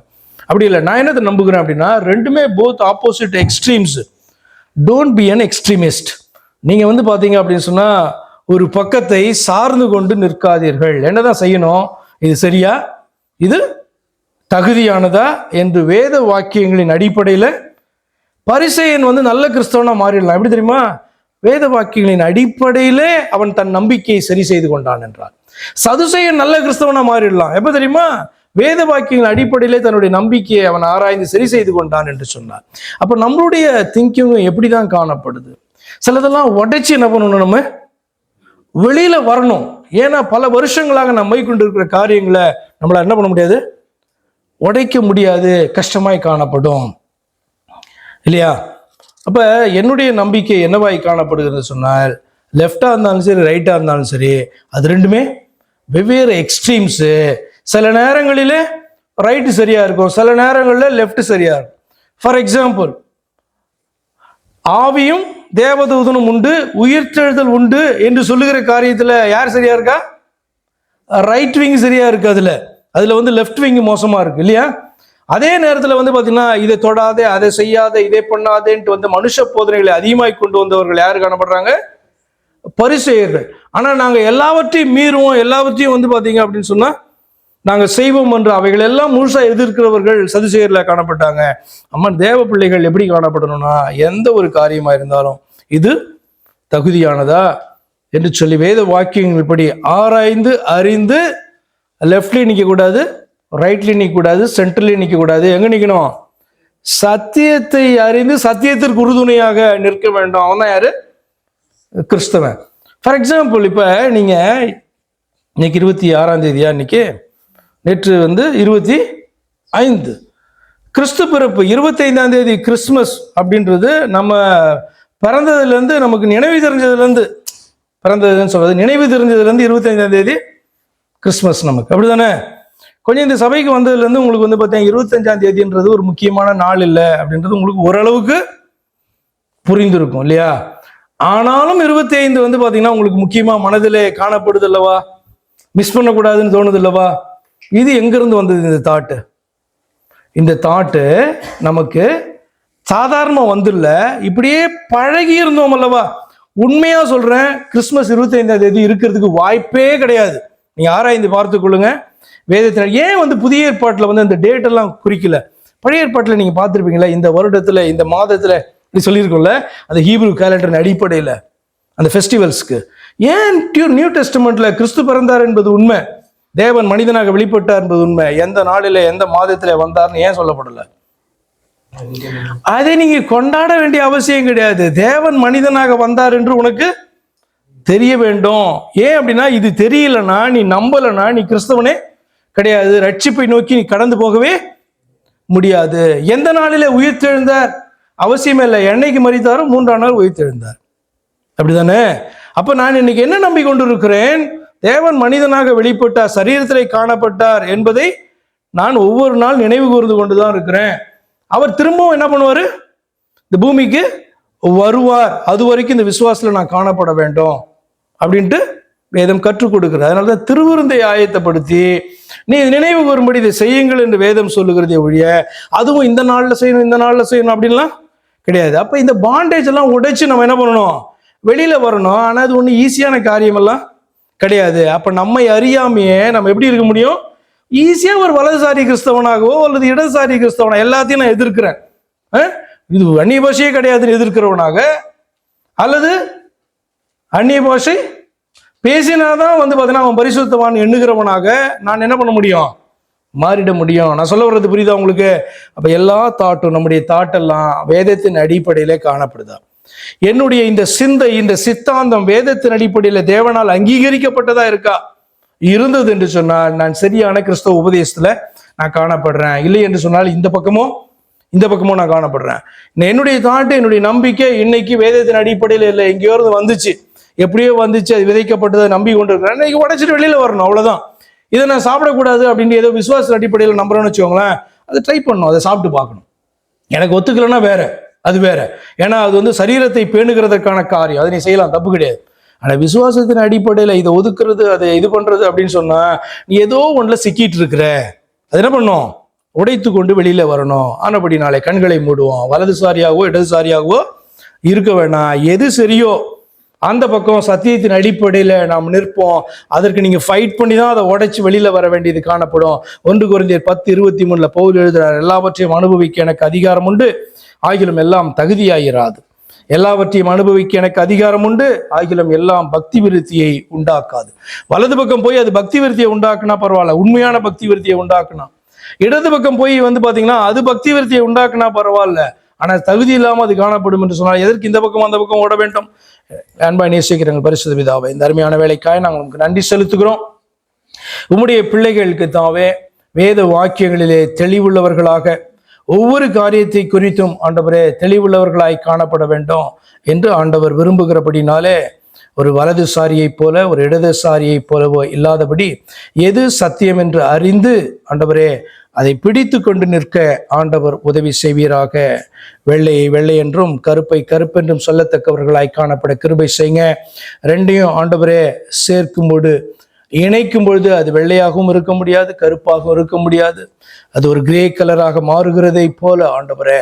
அப்படி இல்லை, நான் என்னத்தை நம்புகிறேன் அப்படின்னா, ரெண்டுமே both opposite extremes. Don't be an extremist. நீங்க பார்த்தீங்க அப்படின்னு சொன்னா, ஒரு பக்கத்தை சார்ந்து கொண்டு நிற்காதீர்கள். என்னதான் செய்யணும்? இது சரியா, இது தகுதியானதா என்று வேத வாக்கியங்களின் அடிப்படையில் பரிசேயன் நல்ல கிறிஸ்தவனா மாறிடலாம். எப்படி தெரியுமா? வேத வாக்கியங்களின் அடிப்படையிலே அவன் தன் நம்பிக்கையை சரி செய்து கொண்டான் என்றார். சதுசேயன் நல்ல கிறிஸ்தவனா மாறிடலாம். எப்ப தெரியுமா? வேத வாக்கியங்களின் அடிப்படையிலே தன்னுடைய நம்பிக்கையை அவன் ஆராய்ந்து சரி செய்து கொண்டான் என்று சொன்னார். அப்ப நம்மளுடைய திங்கிங்கும் எப்படிதான் காணப்படுது? சிலதெல்லாம் உடைச்சு என்ன பண்ணணும்? நம்ம வெளியில வரணும். ஏன்னா பல வருஷங்களாக நம்ம கொண்டிருக்கிற காரியங்களை நம்மளால என்ன பண்ண முடியாது? உடைக்க முடியாது, கஷ்டமாய் காணப்படும் இல்லையா? அப்ப என்னுடைய நம்பிக்கை என்னவாய் காணப்படுகிறது சொன்னால், லெஃப்டா இருந்தாலும் சரி, ரைட்டா இருந்தாலும் சரி, அது ரெண்டுமே வெவ்வேறு எக்ஸ்ட்ரீம்ஸு. சில நேரங்களிலே ரைட்டு சரியா இருக்கும், சில நேரங்களில் லெஃப்ட் சரியா இருக்கும். ஃபார் எக்ஸாம்பிள், ஆவியும் தேவதூதனும் உண்டு, உயிர்த்தெழுதல் உண்டு என்று சொல்லுகிற காரியத்தில் யார் சரியா இருக்கா? ரைட் விங் சரியா இருக்கு. அதுல லெஃப்ட் விங் மோசமா இருக்கு இல்லையா? அதே நேரத்தில் பார்த்தீங்கன்னா, இதை தொடாதே, அதை செய்யாத, இதை பண்ணாதேன்ட்டு மனுஷ போதனைகளை அதிகமாய் கொண்டு வந்தவர்கள் யாரு காணப்படுறாங்க? பரிசேயர்கள். ஆனா நாங்க எல்லாவற்றையும் மீறுவோம், எல்லாவற்றையும் பார்த்தீங்க அப்படின்னு சொன்னா நாங்க செய்வோம் என்று அவைகள் எல்லாம் முழுசா எதிர்க்கிறவர்கள் சதுசேயர்ல காணப்பட்டாங்க. அம்மா, தேவ பிள்ளைகள் எப்படி காணப்படணும்னா, எந்த ஒரு காரியமா இருந்தாலும் இது தகுதியானதா என்று சொல்லி வேத வாக்கியங்கள் இப்படி ஆராய்ந்து அறிந்து, லெஃப்ட்லயும் நிற்க கூடாது, ரைட்லயும் நிற்க கூடாது, சென்டர்லயும் நிற்க கூடாது. எங்க நிற்கணும்? சத்தியத்தை அறிந்து சத்தியத்திற்கு உறுதுணையாக நிற்க வேண்டும். அவன் தான் யாரு? கிறிஸ்தவன். ஃபார் எக்ஸாம்பிள், இப்ப நீங்க இன்னைக்கு 26ஆம் தேதியா? இன்னைக்கு நேற்று 25 கிறிஸ்து பிறப்பு. 25ஆம் தேதி கிறிஸ்துமஸ் அப்படின்றது நம்ம பிறந்ததுலேருந்து, நமக்கு நினைவு தெரிஞ்சதுலேருந்து, பிறந்ததுன்னு சொல்றது நினைவு தெரிஞ்சதுலேருந்து 25ஆம் தேதி கிறிஸ்துமஸ் நமக்கு, அப்படிதானே? கொஞ்சம் இந்த சபைக்கு வந்ததுலேருந்து உங்களுக்கு பார்த்தீங்கன்னா 25ஆம் தேதின்றது ஒரு முக்கியமான நாள் இல்லை அப்படின்றது உங்களுக்கு ஓரளவுக்கு புரிந்திருக்கும் இல்லையா? ஆனாலும் 25 பார்த்தீங்கன்னா உங்களுக்கு முக்கியமாக மனதிலே காணப்படுது அல்லவா? மிஸ் பண்ணக்கூடாதுன்னு தோணுது இல்லவா? இது எங்கிருந்து வந்தது இந்த தாட்டு? நமக்கு சாதாரணமாக வந்துடல, இப்படியே பழகி இருந்தோம் அல்லவா? உண்மையா சொல்றேன், கிறிஸ்துமஸ் 25ஆம் தேதி இருக்கிறதுக்கு வாய்ப்பே கிடையாது. நீங்க ஆராய்ந்து பார்த்து கொள்ளுங்க. வேதத்தில் ஏன் புதிய ஏற்பாட்டில் அந்த டேட் எல்லாம் குறிக்கல? பழைய ஏற்பாட்டில் நீங்க பார்த்துருப்பீங்களா? இந்த வருடத்துல, இந்த மாதத்துல இப்படி சொல்லியிருக்கோம்ல, அந்த ஹீப்ரு கேலண்டரின் அடிப்படையில் அந்த ஃபெஸ்டிவல்ஸ்க்கு. ஏன் நியூ டெஸ்டமெண்ட்ல கிறிஸ்து பிறந்தார் என்பது உண்மை, தேவன் மனிதனாக வெளிப்பட்டார் என்பது உண்மை, எந்த நாளில எந்த மாதத்துல வந்தார்னு ஏன் சொல்லப்படல? அதை நீங்க கொண்டாட வேண்டிய அவசியம் கிடையாது. தேவன் மனிதனாக வந்தார் என்று உனக்கு தெரிய வேண்டும். ஏன் அப்படின்னா, இது தெரியலனா, நீ நம்பலனா, நீ கிறிஸ்தவனே கிடையாது. ரட்சிப்பை நோக்கி நீ கடந்து போகவே முடியாது. எந்த நாளில உயிர்த்தெழுந்தார் அவசியமே இல்லை. என்னைக்கு மரித்தாரோ 3ஆம் நாள் உயிர்த்தெழுந்தார், அப்படிதானே? அப்ப நான் இன்னைக்கு என்ன நம்பிக்கொண்டு இருக்கிறேன்? தேவன் மனிதனாக வெளிப்பட்டார், சரீரத்திலே காணப்பட்டார் என்பதை நான் ஒவ்வொரு நாள் நினைவு கூர்ந்து கொண்டுதான் இருக்கிறேன். அவர் திரும்பவும் என்ன பண்ணுவாரு? இந்த பூமிக்கு வருவார். அது வரைக்கும் இந்த விசுவாசத்துல நான் காணப்பட வேண்டும் அப்படின்ட்டு வேதம் கற்றுக் கொடுக்கிறது. அதனாலதான் திருவிருந்தை ஆயத்தப்படுத்தி நீ நினைவு கூறும்படி இதை செய்யுங்கள் என்று வேதம் சொல்லுகிறதே ஒழிய, அதுவும் இந்த நாள்ல செய்யணும், இந்த நாள்ல செய்யணும் அப்படின்லாம் கிடையாது. அப்ப இந்த பாண்டேஜ் எல்லாம் உடைச்சு நம்ம என்ன பண்ணணும்? வெளியில வரணும். ஆனா அது ஒண்ணு ஈஸியான காரியம் எல்லாம் கிடையாது. அப்ப நம்மை அறியாமையே நம்ம எப்படி இருக்க முடியும்? ஈஸியா ஒரு வலதுசாரி கிறிஸ்தவனாகவோ அல்லது இடதுசாரி கிறிஸ்தவனா, எல்லாத்தையும் நான் எதிர்க்கிறேன், இது அந்நிய பாஷையே கிடையாதுன்னு எதிர்க்கிறவனாக, அல்லது அந்நிய பாஷை பேசினாதான் பார்த்தீங்கன்னா அவன் பரிசுத்தவான் எண்ணுகிறவனாக நான் என்ன பண்ண முடியும்? மாறிட முடியும். நான் சொல்ல வர்றது புரியுதா உங்களுக்கு? அப்ப எல்லா தாட்டும், நம்முடைய தாட்டெல்லாம் வேதத்தின் அடிப்படையிலே காணப்படுதா? என்னுடைய இந்த சிந்தை, இந்த சித்தாந்தம் வேதத்தின் அடிப்படையில் தேவனால் அங்கீகரிக்கப்பட்டதா இருக்கா? இருந்தது என்று சொன்னால் நான் சரியான கிறிஸ்தவ உபதேசத்துல நான் காணப்படுறேன். இல்லை என்று சொன்னால் இந்த பக்கமும் நான் காணப்படுறேன். என்னுடைய தாட்டு, என்னுடைய நம்பிக்கை இன்னைக்கு வேதத்தின் அடிப்படையில் இல்லை, எங்கேயோ இருந்து வந்துச்சு, எப்படியோ வந்துச்சு, அது விதைக்கப்பட்டதை நம்பி கொண்டு இருக்கிறேன். இன்னைக்கு உடைச்சிட்டு வெளியில வரணும், அவ்வளவுதான். இதை நான் சாப்பிடக்கூடாது அப்படின்னு ஏதோ விசுவாச அடிப்படையில் நம்புறேன்னு வச்சுக்கோங்களேன், அதை ட்ரை பண்ணணும், அதை சாப்பிட்டு பார்க்கணும். எனக்கு ஒத்துக்கலைன்னா வேற, அது வேற. ஏன்னா அது சரீரத்தை பேணுகிறதற்கான காரியம், அதை நீ செய்யலாம், தப்பு கிடையாது. ஆனா விசுவாசத்தின் அடிப்படையில இதை ஒதுக்குறது, அதை இது பண்றது அப்படின்னு சொன்னா நீ ஏதோ ஒன்றுல சிக்கிட்டு இருக்கிற. அது என்ன பண்ணும்? உடைத்து கொண்டு வெளியில வரணும். ஆனபடி நாளை கண்களை மூடுவோம். வலதுசாரியாகவோ இடதுசாரியாகவோ இருக்க வேணாம். எது சரியோ அந்த பக்கம் சத்தியத்தின் அடிப்படையில் நாம் நிற்போம். அதற்கு நீங்கள் ஃபைட் பண்ணி தான் அதை உடைச்சி வெளியில் வர வேண்டியது காணப்படும். 1 கொரிந்தியர் 10:23 பவுல் எழுதுகிறார், எல்லாவற்றையும் அனுபவிக்க எனக்கு அதிகாரம் உண்டு, ஆகிலும் எல்லாம் தகுதியாயிராது. எல்லாவற்றையும் அனுபவிக்க எனக்கு அதிகாரம் உண்டு, ஆகிலும் எல்லாம் பக்தி விருத்தியை உண்டாக்காது. வலது பக்கம் போய் அது பக்தி விருத்தியை உண்டாக்குனா பரவாயில்ல, உண்மையான பக்தி விருத்தியை உண்டாக்குனா. இடது பக்கம் போய் பார்த்தீங்கன்னா அது பக்தி விருத்தியை உண்டாக்குனா பரவாயில்ல, ஆனால் தகுதி இல்லாமல் அது காணப்படும் என்று சொன்னால் எதற்கு இந்த பக்கம் அந்த பக்கம் ஓட வேண்டும்? அன்பாய் நேசிக்கிறவங்க பரிசுத்த பிதாவே, இந்த அருமையான வேலைக்காக நாங்கள் உங்களுக்கு நன்றி செலுத்துகிறோம். உம்முடைய பிள்ளைகளுக்கு தாவே வேத வாக்கியங்களிலே தெளிவுள்ளவர்களாக ஒவ்வொரு காரியத்தை குறித்தும் ஆண்டவரே தெளிவுள்ளவர்களாய் காணப்பட வேண்டும் என்று ஆண்டவர் விரும்புகிறபடினாலே ஒரு வலதுசாரியைப் போல ஒரு இடதுசாரியைப் போலவோ இல்லாதபடி எது சத்தியம் என்று அறிந்து ஆண்டவரே அதை பிடித்து கொண்டு நிற்க ஆண்டவர் உதவி செய்வீராக. வெள்ளையை வெள்ளை என்றும் கருப்பை கருப்பென்றும் சொல்லத்தக்கவர்களாய் காணப்பட கிருபை செய்யுங்க. ரெண்டையும் ஆண்டவரே சேர்க்கும்போது இணைக்கும் பொழுது அது வெள்ளையாகவும் இருக்க முடியாது, கருப்பாகவும் இருக்க முடியாது, அது ஒரு கிரே கலராக மாறுகிறதை போல ஆண்டவரே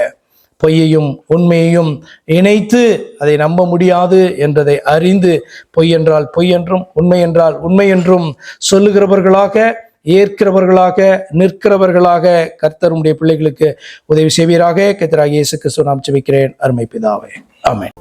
பொய்யையும் உண்மையையும் இணைத்து அதை நம்ப முடியாது என்றதை அறிந்து பொய் என்றால் பொய் என்றும் உண்மை என்றால் உண்மை என்றும் சொல்லுகிறவர்களாக, ஏற்கிறவர்களாக, நிற்கிறவர்களாக கர்த்தருடைய பிள்ளைகளுக்கு உதவி செய்வீராக. கர்த்தராகிய இயேசு கிறிஸ்துவின் நாமத்தில் ஜெபிக்கிறேன் அருமை பிதாவே, ஆமென்.